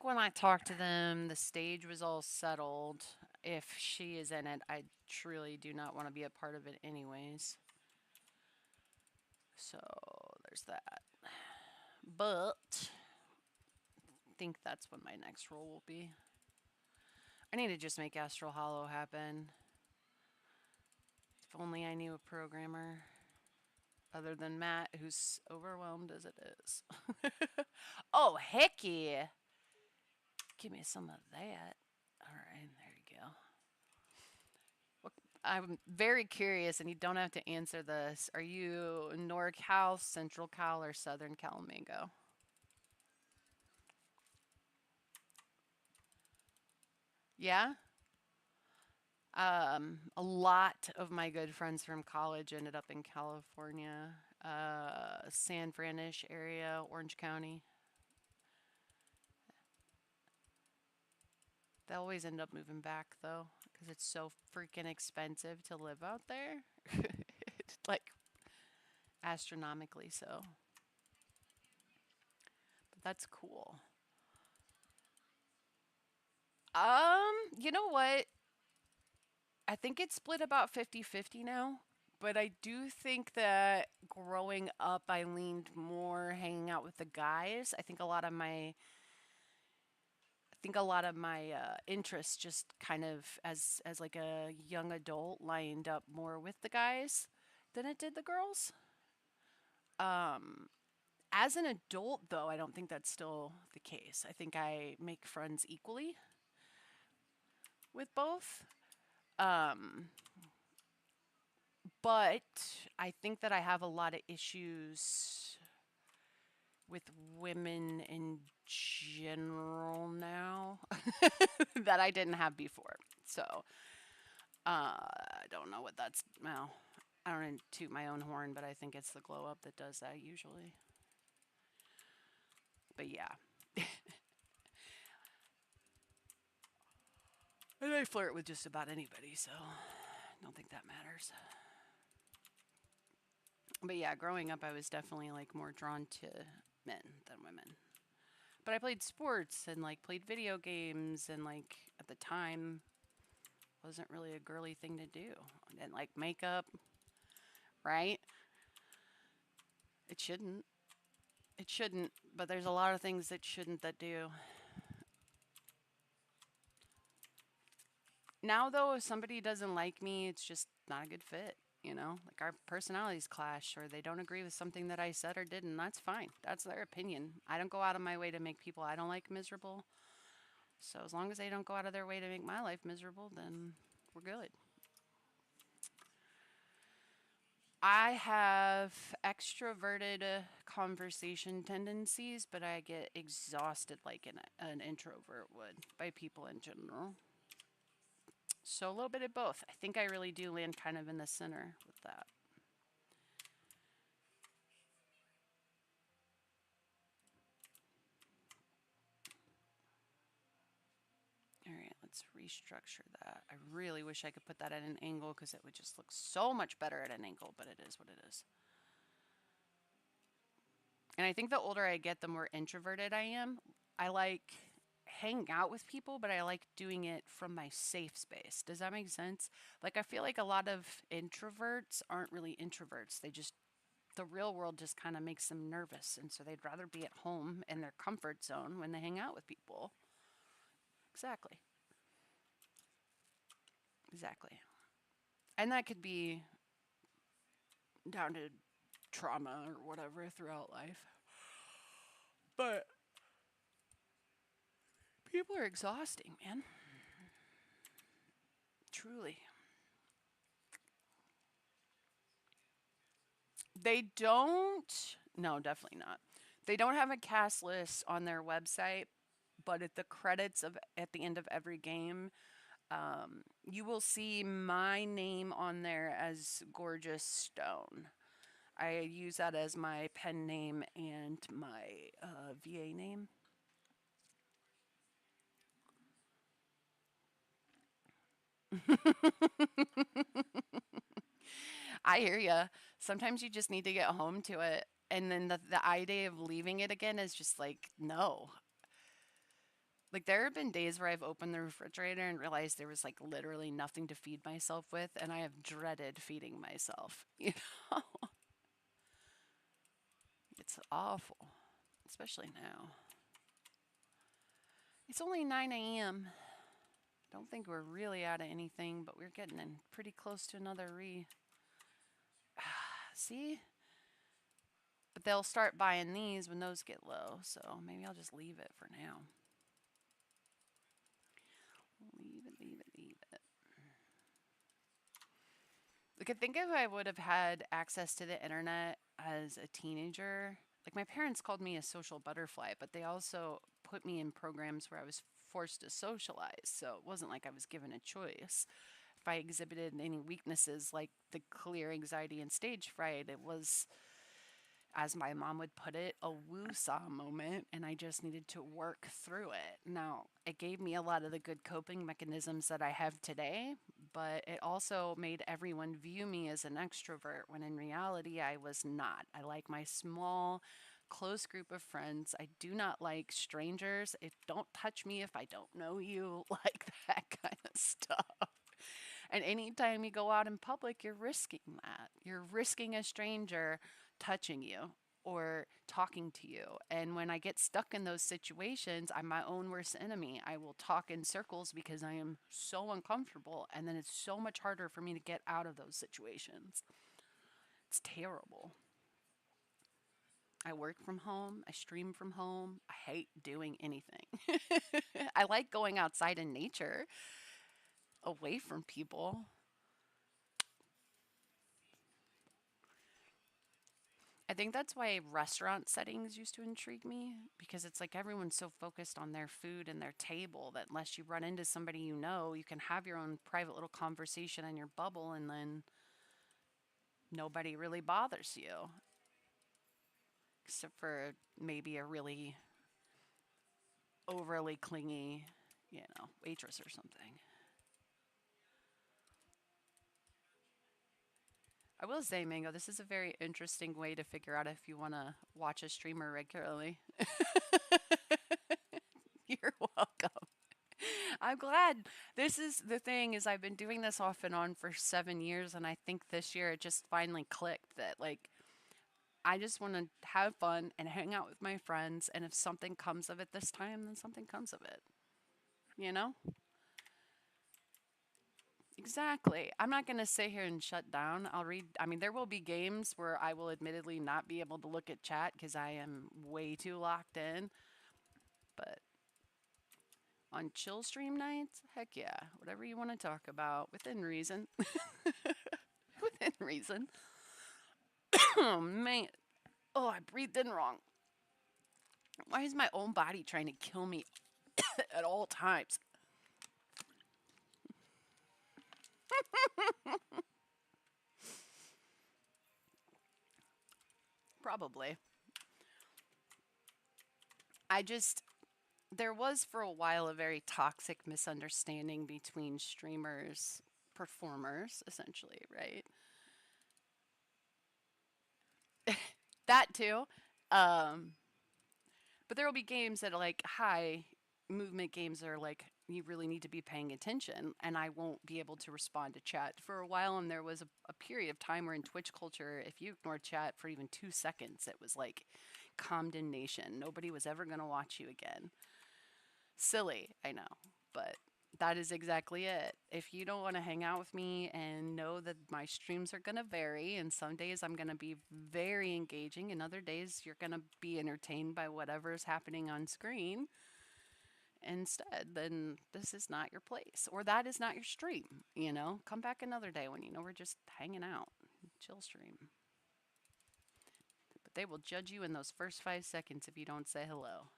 when I talked to them, the stage was all settled. If she is in it, I truly do not want to be a part of it anyways. So there's that. But I think that's what my next role will be. I need to just make Astral Hollow happen. If only I knew a programmer other than Matt, who's overwhelmed as it is. Oh, heck yeah. Give me some of that. All right, there you go. I'm very curious, and you don't have to answer this. Are you NorCal, Central Cal, or Southern Cal Mango? Yeah. A lot of my good friends from college ended up in California, San Franish area, Orange County. They always end up moving back though, because it's so freaking expensive to live out there. It's like astronomically so. But that's cool. You know what? I think it's split about 50-50 now. But I do think that growing up, I leaned more hanging out with the guys. I think a lot of my interests just kind of as like a young adult lined up more with the guys than it did the girls. Um, as an adult, though, I don't think that's still the case. I think I make friends equally with both. Um, but I think that I have a lot of issues with women in general now that I didn't have before. So I don't know what that's. Well, I don't want to toot my own horn, but I think it's the glow up that does that usually. But yeah, and I flirt with just about anybody, so I don't think that matters. But yeah, growing up, I was definitely like more drawn to men than women. But I played sports and like played video games and like at the time wasn't really a girly thing to do. I didn't like makeup, right? It shouldn't. It shouldn't, but there's a lot of things that shouldn't that do. Now though, if somebody doesn't like me, it's just not a good fit. Like our personalities clash or they don't agree with something that I said or did, and that's fine. That's their opinion. I don't go out of my way to make people I don't like miserable. So as long as they don't go out of their way to make my life miserable, then we're good. I have extroverted conversation tendencies, but I get exhausted like an introvert would by people in general. So a little bit of both. I think I really do land kind of in the center with that. All right, let's restructure that. I really wish I could put that at an angle because it would just look so much better at an angle, but it is what it is. And I think the older I get, the more introverted I am. I like hanging out with people, but I like doing it from my safe space. Does that make sense? Like, I feel like a lot of introverts aren't really introverts. The real world just kind of makes them nervous. And so they'd rather be at home in their comfort zone when they hang out with people. Exactly. Exactly. And that could be down to trauma or whatever throughout life. But people are exhausting, man. Truly. They don't. No, definitely not. They don't have a cast list on their website, but at the credits of at the end of every game, you will see my name on there as Gorgeous Stone. I use that as my pen name and my VA name. I hear ya. Sometimes you just need to get home to it. And then the idea of leaving it again is just like, no. Like, there have been days where I've opened the refrigerator and realized there was like literally nothing to feed myself with, and I have dreaded feeding myself. Know? It's awful, especially now. It's only 9 a.m. Don't think we're really out of anything, but we're getting in pretty close to another re. See? But they'll start buying these when those get low, so maybe I'll just leave it for now. Leave it, leave it, leave it. Like, I think if I would have had access to the internet as a teenager, like my parents called me a social butterfly, but they also put me in programs where I was forced to socialize. So it wasn't like I was given a choice. If I exhibited any weaknesses like the clear anxiety and stage fright, it was, as my mom would put it, a woo-saw moment, and I just needed to work through it. Now, it gave me a lot of the good coping mechanisms that I have today, but it also made everyone view me as an extrovert when in reality I was not. I like my small, close group of friends. I do not like strangers. If don't touch me if I don't know you, like that kind of stuff. And anytime you go out in public, you're risking that. You're risking a stranger touching you or talking to you. And when I get stuck in those situations, I'm my own worst enemy. I will talk in circles because I am so uncomfortable. And then it's so much harder for me to get out of those situations. It's terrible. I work from home. I stream from home. I hate doing anything. I like going outside in nature away from people. I think that's why restaurant settings used to intrigue me because it's like everyone's so focused on their food and their table that unless you run into somebody you know, you can have your own private little conversation in your bubble and then nobody really bothers you except for maybe a really overly clingy, waitress or something. I will say, Mango, this is a very interesting way to figure out if you want to watch a streamer regularly. You're welcome. I'm glad. This is the thing is I've been doing this off and on for 7 years, and I think this year it just finally clicked that like I just want to have fun and hang out with my friends, and if something comes of it this time, then something comes of it. You know? Exactly. I'm not going to sit here and shut down. I'll read. I mean, there will be games where I will admittedly not be able to look at chat because I am way too locked in. But on chill stream nights, heck yeah, whatever you want to talk about within reason. Within reason. Oh man. Oh, I breathed in wrong. Why is my own body trying to kill me at all times? Probably. I just, there was for a while a very toxic misunderstanding between streamers, performers, essentially, right? That too. Um, but there will be games that are like high movement games that are like you really need to be paying attention and I won't be able to respond to chat for a while and there was a period of time where in Twitch culture if you ignored chat for even 2 seconds it was like condemnation. Nobody was ever going to watch you again. Silly, I know, but that is exactly it. If you don't want to hang out with me and know that my streams are going to vary, and some days I'm going to be very engaging, and other days you're going to be entertained by whatever's happening on screen instead, then this is not your place. Or that is not your stream, Come back another day when you know we're just hanging out. Chill stream. But they will judge you in those first 5 seconds if you don't say hello.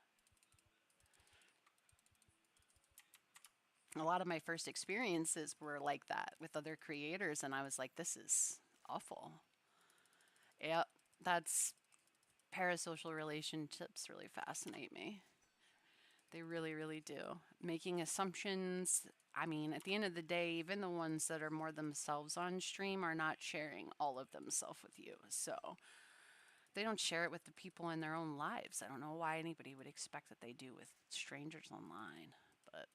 A lot of my first experiences were like that with other creators, and I was like, this is awful. Yep, that's parasocial relationships really fascinate me. They really, really do. Making assumptions. I mean, at the end of the day, even the ones that are more themselves on stream are not sharing all of themselves with you. So they don't share it with the people in their own lives. I don't know why anybody would expect that they do with strangers online. But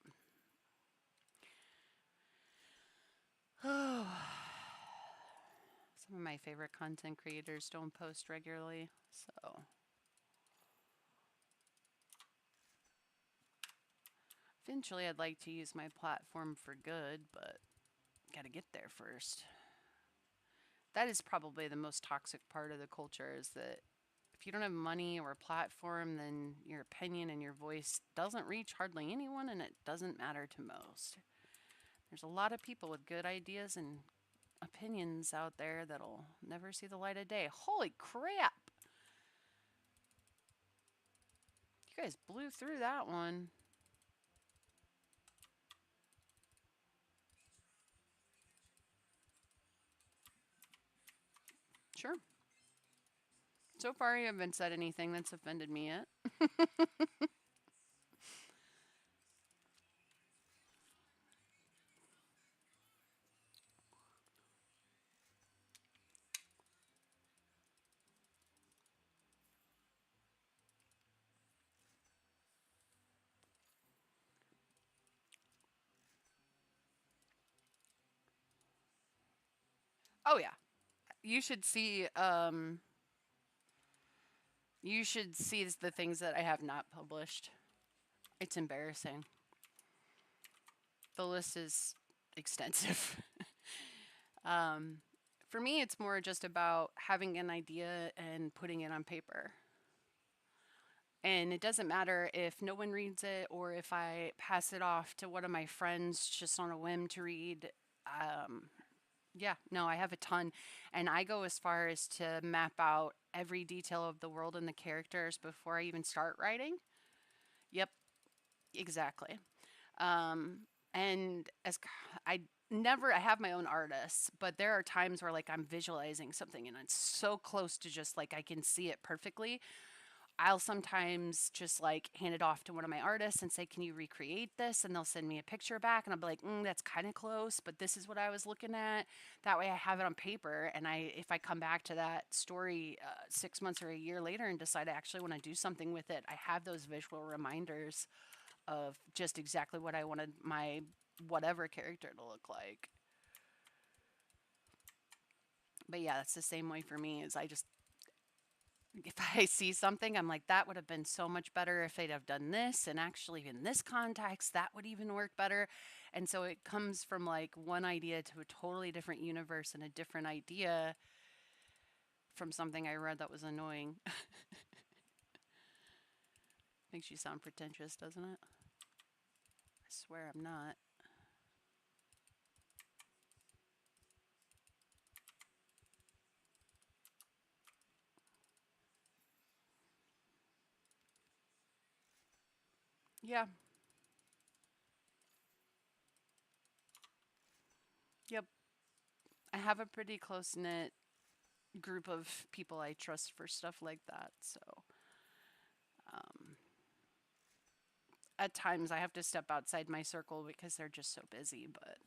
some of my favorite content creators don't post regularly. So eventually I'd like to use my platform for good, but gotta get there first. That is probably the most toxic part of the culture is that if you don't have money or a platform, then your opinion and your voice doesn't reach hardly anyone and it doesn't matter to most. There's a lot of people with good ideas and opinions out there that'll never see the light of day. Holy crap! You guys blew through that one. Sure. So far, you haven't said anything that's offended me yet. Oh yeah, you should see. You should see the things that I have not published. It's embarrassing. The list is extensive. um, for me, it's more just about having an idea and putting it on paper. And it doesn't matter if no one reads it or if I pass it off to one of my friends just on a whim to read. Um, yeah, no, I have a ton. And I go as far as to map out every detail of the world and the characters before I even start writing. Yep, exactly. Um, and as I never, I have my own artists, but there are times where like I'm visualizing something and it's so close to just like I can see it perfectly. I'll sometimes just like hand it off to one of my artists and say, "Can you recreate this?" And they'll send me a picture back, and I'll be like, "That's kind of close, but this is what I was looking at." That way, I have it on paper, and if I come back to that story 6 months or a year later and decide I actually want to do something with it, I have those visual reminders of just exactly what I wanted my whatever character to look like. But yeah, that's the same way for me. Is I just if I see something, I'm like, that would have been so much better if they'd have done this. And actually, in this context, that would even work better. And so it comes from like one idea to a totally different universe and a different idea from something I read that was annoying. Makes you sound pretentious, doesn't it? I swear I'm not. Yeah, yep. I have a pretty close knit group of people I trust for stuff like that. So um, at times I have to step outside my circle because they're just so busy, but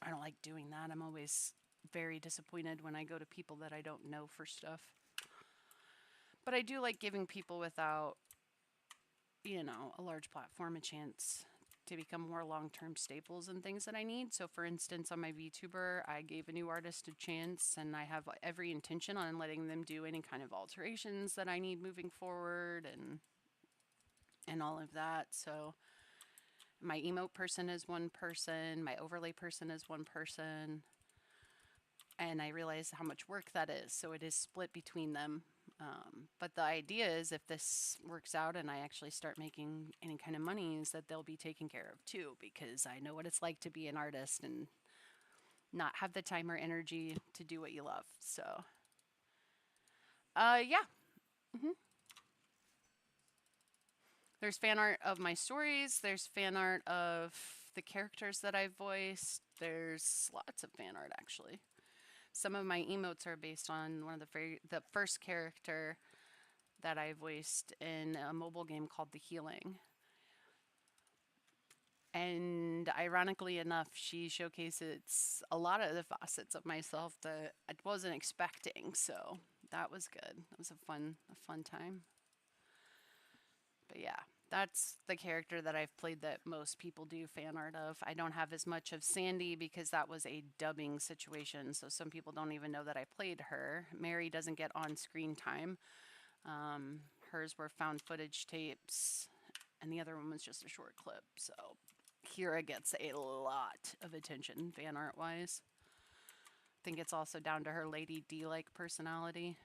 I don't like doing that. I'm always very disappointed when I go to people that I don't know for stuff. But I do like giving people without, a large platform a chance to become more long term staples and things that I need. So, for instance, on my VTuber, I gave a new artist a chance and I have every intention on letting them do any kind of alterations that I need moving forward and all of that. So, my emote person is one person, my overlay person is one person, and I realize how much work that is. So it is split between them. But the idea is if this works out and I actually start making any kind of money, is that they'll be taken care of too, because I know what it's like to be an artist and not have the time or energy to do what you love. So, yeah. hmm There's fan art of my stories. There's fan art of the characters that I've voiced. There's lots of fan art actually. Some of my emotes are based on one of the first character that I voiced in a mobile game called The Healing. And ironically enough, she showcases a lot of the facets of myself that I wasn't expecting. So that was good. It was a fun time. But yeah, that's the character that I've played that most people do fan art of. I don't have as much of Sandy because that was a dubbing situation. So some people don't even know that I played her. Mary doesn't get on screen time. Um, Hers were found footage tapes, and the other one was just a short clip. So Kira gets a lot of attention fan art wise. I think it's also down to her Lady D like personality.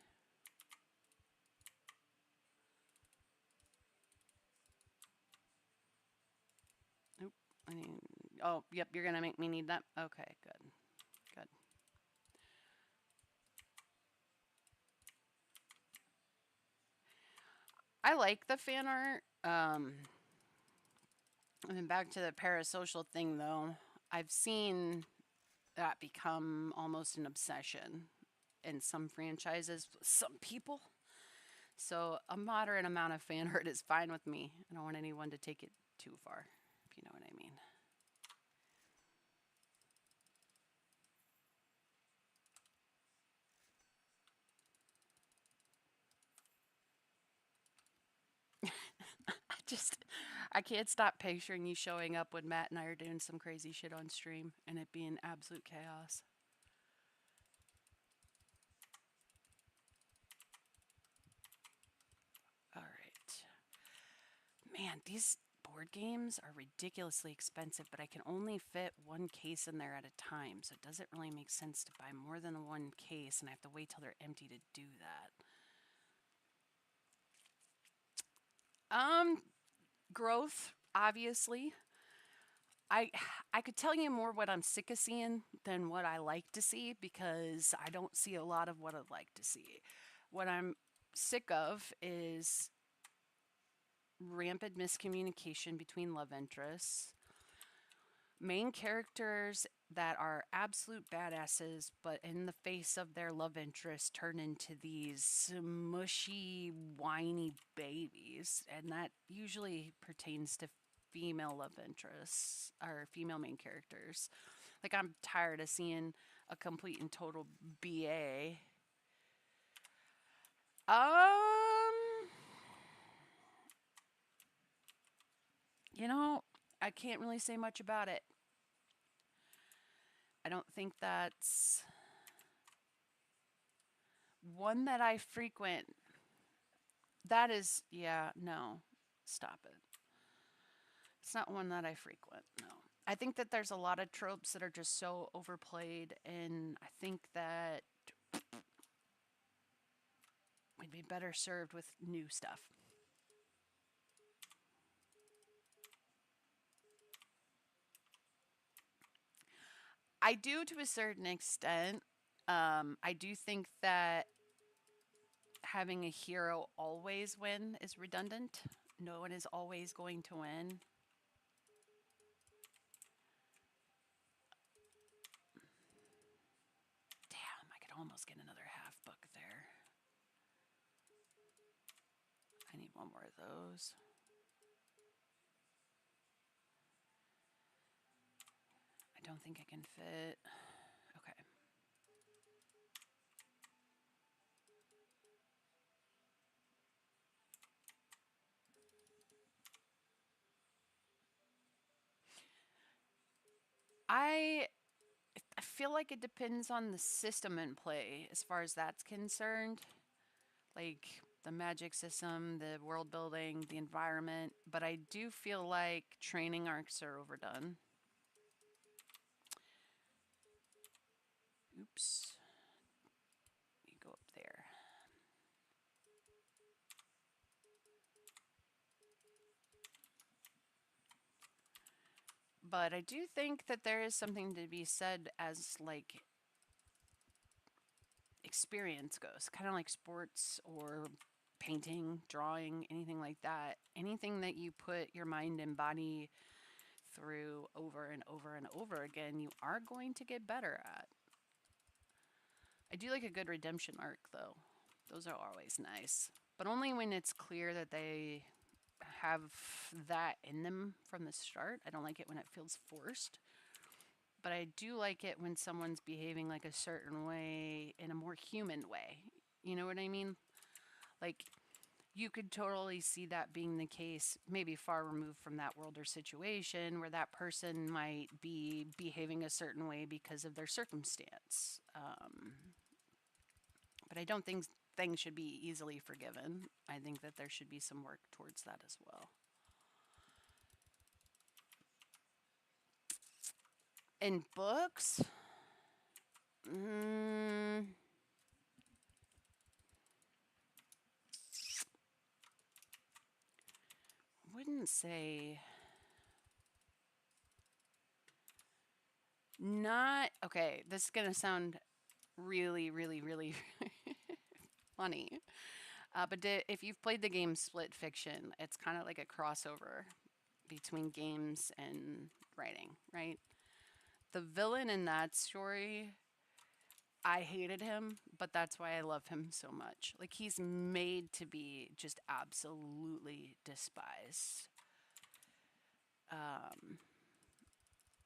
Oop, I mean, oh, yep, you're gonna make me need that. Okay, good, good. I like the fan art. And then back to the parasocial thing though. I've seen that become almost an obsession. in some franchises with some people. So a moderate amount of fan art is fine with me. I don't want anyone to take it too far, if you know what I mean. I just, I can't stop picturing you showing up when Matt and I are doing some crazy shit on stream and it being absolute chaos. All right. Man, these board games are ridiculously expensive, but I can only fit one case in there at a time, so it doesn't really make sense to buy more than one case, and I have to wait till they're empty to do that. Um, Growth, obviously. I I could tell you more what I'm sick of seeing than what I like to see because I don't see a lot of what I'd like to see. What I'm sick of is rampant miscommunication between love interests, main characters that are absolute badasses, but in the face of their love interest, turn into these mushy, whiny babies. And that usually pertains to female love interests or female main characters. Like, I'm tired of seeing a complete and total BA. Um, you know, I can't really say much about it. I don't think that's one that I frequent. That is, yeah, no, stop it. It's not one that I frequent, no. I think that there's a lot of tropes that are just so overplayed, and I think that we'd be better served with new stuff. I do to a certain extent. I do think that having a hero always win is redundant. No one is always going to win. Damn, I could almost get another half book there. I need one more of those. I don't think I can fit. Okay. I I feel like it depends on the system in play as far as that's concerned. Like the magic system, the world building, the environment. But I do feel like training arcs are overdone. Oops. You go up there. But I do think that there is something to be said as like experience goes, kind of like sports or painting, drawing, anything like that. Anything that you put your mind and body through over and over and over again, you are going to get better at. I do like a good redemption arc though. Those are always nice, but only when it's clear that they have that in them from the start. I don't like it when it feels forced, but I do like it when someone's behaving like a certain way in a more human way. You know what I mean? Like, you could totally see that being the case, maybe far removed from that world or situation where that person might be behaving a certain way because of their circumstance. But I don't think things should be easily forgiven. I think that there should be some work towards that as well. In books, mm, wouldn't say not okay. This is gonna sound really, really, really funny. If you've played the game Split Fiction, it's kind of like a crossover between games and writing, right? The villain in that story I hated him, but that's why I love him so much. Like he's made to be just absolutely despised. Um,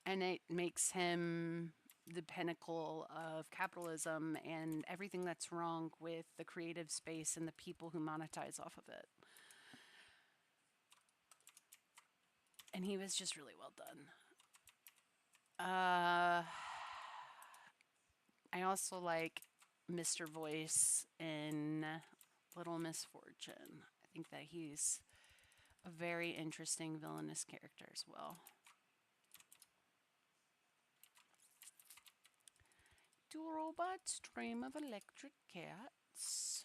and it makes him the pinnacle of capitalism and everything that's wrong with the creative space and the people who monetize off of it. And he was just really well done. I also like Mr. Voice in Little Misfortune. I think that he's a very interesting villainous character as well. Do robots dream of electric cats?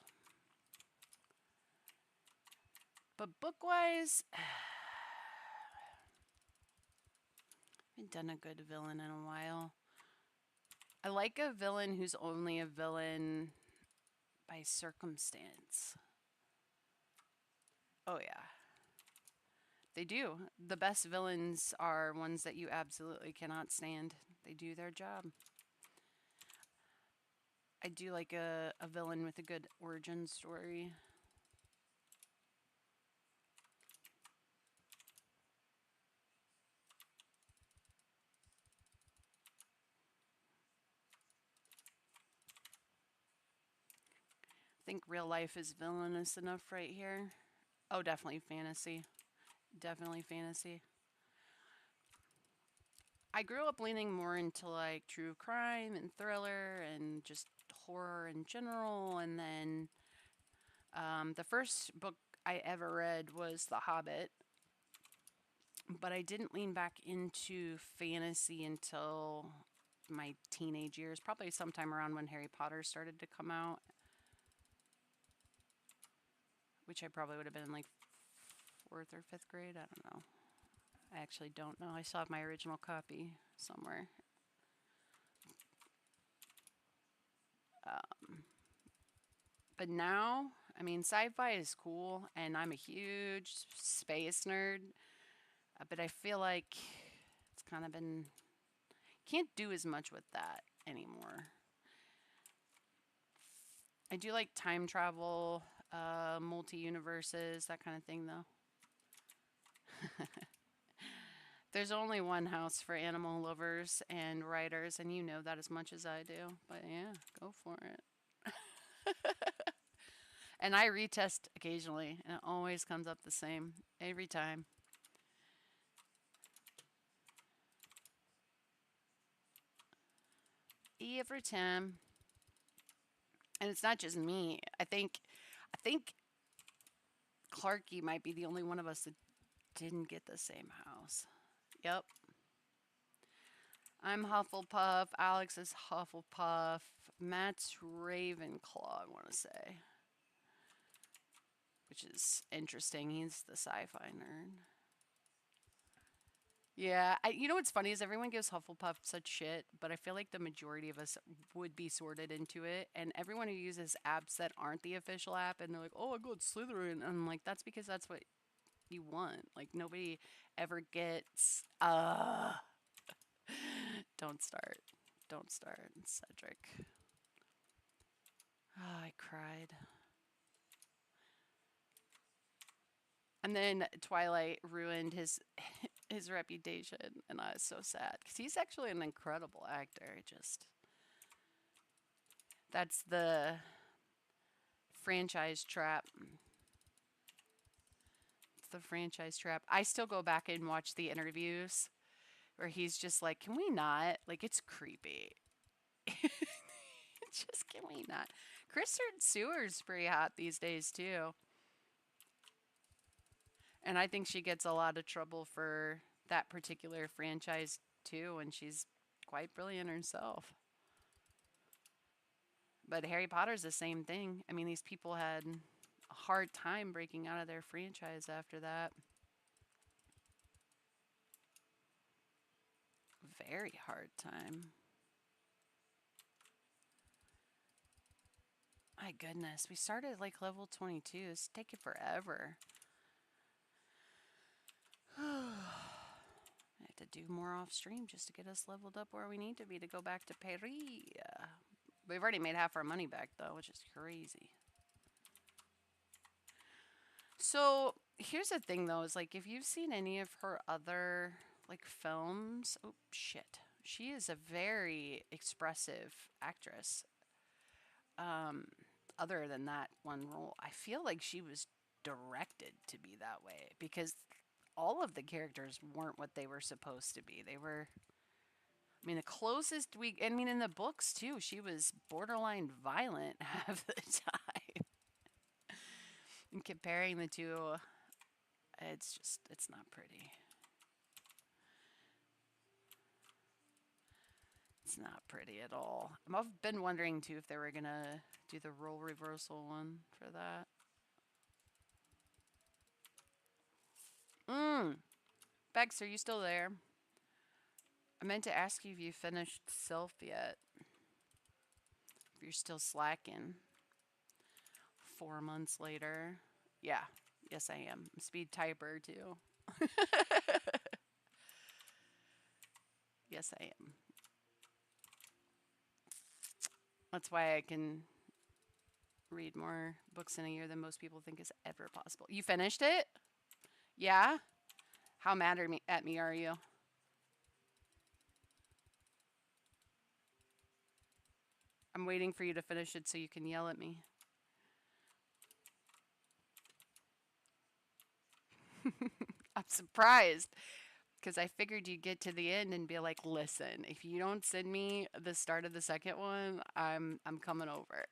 But book wise, I haven't done a good villain in a while. I like a villain who's only a villain by circumstance. Oh, yeah. They do. The best villains are ones that you absolutely cannot stand. They do their job. I do like a villain with a good origin story. I think real life is villainous enough right here. Oh, definitely fantasy. Definitely fantasy. I grew up leaning more into like true crime and thriller and just horror in general. And then the first book I ever read was The Hobbit, but I didn't lean back into fantasy until my teenage years, probably sometime around when Harry Potter started to come out, which I probably would have been in like fourth or fifth grade. I don't know. I actually don't know. I still have my original copy somewhere. Um, but now, I mean, sci fi is cool, and I'm a huge space nerd, but I feel like it's kind of been, can't do as much with that anymore. I do like time travel, multi universes, that kind of thing, though. There's only one house for animal lovers and writers, and you know that as much as I do. But yeah, go for it. And I retest occasionally, and it always comes up the same every time. Every time. And it's not just me. I think Clarky might be the only one of us that didn't get the same house. Yep. I'm Hufflepuff. Alex is Hufflepuff. Matt's Ravenclaw, I want to say. Which is interesting. He's the sci fi nerd. Yeah, you know what's funny is everyone gives Hufflepuff such shit, but I feel like the majority of us would be sorted into it. And everyone who uses apps that aren't the official app, and they're like, "Oh, I got Slytherin," and I'm like, "That's because that's what you want." Like nobody ever gets. Don't start. Don't start, Cedric. Oh, I cried. And then Twilight ruined his reputation, and I was so sad because he's actually an incredible actor. Just that's the franchise trap. It's the franchise trap. I still go back and watch the interviews where he's just like, "Can we not? Like, it's creepy. Just can we not?" Kristen Stewart's pretty hot these days too, and I think she gets a lot of trouble for that particular franchise too, and she's quite brilliant herself. But Harry Potter's the same thing. I mean, these people had a hard time breaking out of their franchise after that. Very hard time. My goodness, we started at like level 22. It's taking forever. I have to do more off stream just to get us leveled up where we need to be to go back to Paris. We've already made half our money back though, which is crazy. So here's the thing though, is like if you've seen any of her other like films, oh shit. She is a very expressive actress. Um, Other than that one role, I feel like she was directed to be that way because all of the characters weren't what they were supposed to be. They were, I mean, the closest I mean, in the books too, she was borderline violent half the time. And comparing the two, it's not pretty. It's not pretty at all. I've been wondering too if they were gonna do the role reversal one for that. Mm. Bex, are you still there? I meant to ask you if you finished Sylph yet. If you're still slacking. 4 months later. Yeah. Yes, I am. I'm speed typer too. Yes, I am. That's why I can read more books in a year than most people think is ever possible. You finished it? Yeah? How mad at me are you? I'm waiting for you to finish it so you can yell at me. I'm surprised because I figured you'd get to the end and be like, "Listen, if you don't send me the start of the second one, I'm coming over."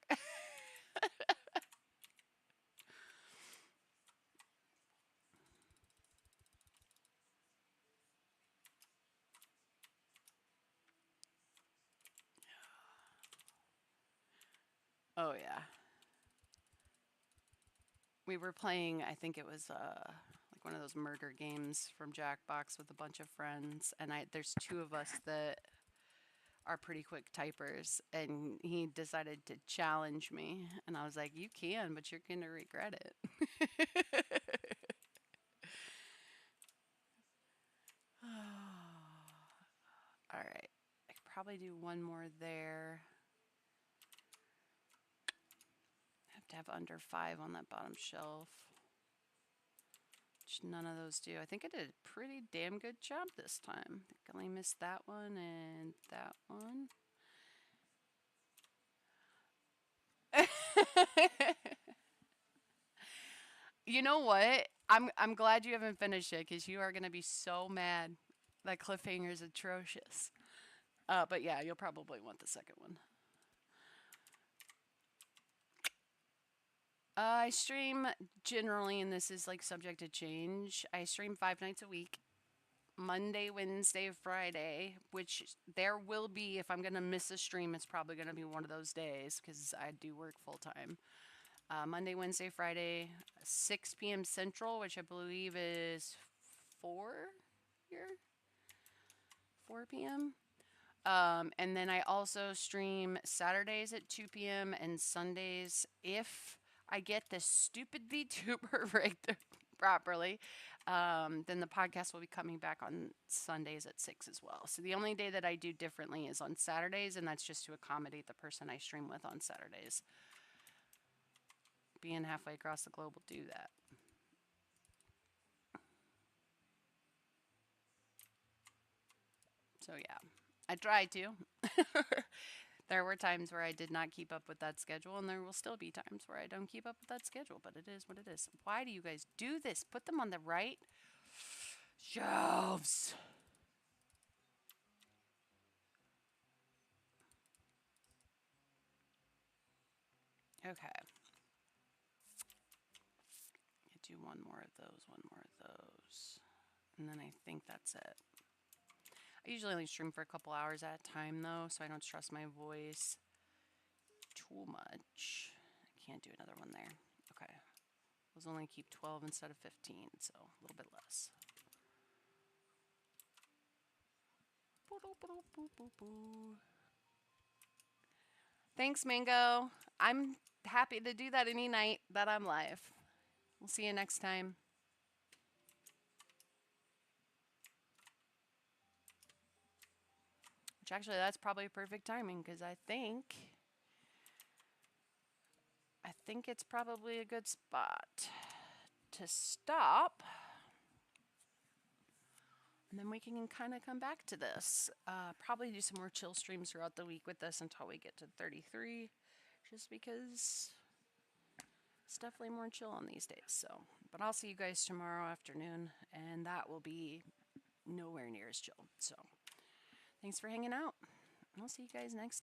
Oh yeah. We were playing, I think it was like one of those murder games from Jackbox with a bunch of friends, and I there's two of us that are pretty quick typers, and he decided to challenge me, and I was like, "You can, but you're gonna regret it." All right, I could probably do one more there. Have to have under 5 on that bottom shelf, which none of those do. I think I did a pretty damn good job this time. I think I only missed that one and that one. You know what? I'm glad you haven't finished it because you are gonna be so mad. That cliffhanger is atrocious. But yeah, you'll probably want the second one. I stream generally, and this is like subject to change. I stream 5 nights a week. Monday, Wednesday, Friday, which there will be, if I'm going to miss a stream, it's probably going to be one of those days because I do work full time. Monday, Wednesday, Friday, 6 p.m. Central, which I believe is 4 here, 4 p.m. And then I also stream Saturdays at 2 p.m. and Sundays if I get the stupid VTuber rigged properly. Then the podcast will be coming back on Sundays at 6 as well. So the only day that I do differently is on Saturdays, and that's just to accommodate the person I stream with on Saturdays. Being halfway across the globe will do that. So yeah, I try to. There were times where I did not keep up with that schedule, and there will still be times where I don't keep up with that schedule, but it is what it is. Why do you guys do this? Put them on the right shelves. Okay. I do one more of those, one more of those. And then I think that's it. I usually only stream for a couple hours at a time, though, so I don't stress my voice too much. I can't do another one there. Okay. Let's only keep 12 instead of 15, so a little bit less. Thanks, Mango. I'm happy to do that any night that I'm live. We'll see you next time. Which actually, that's probably perfect timing because I think I think it's probably a good spot to stop. And then we can kind of come back to this. Probably do some more chill streams throughout the week with this until we get to 33, just because it's definitely more chill on these days. So, but I'll see you guys tomorrow afternoon, and that will be nowhere near as chill. So, thanks for hanging out. I'll see you guys next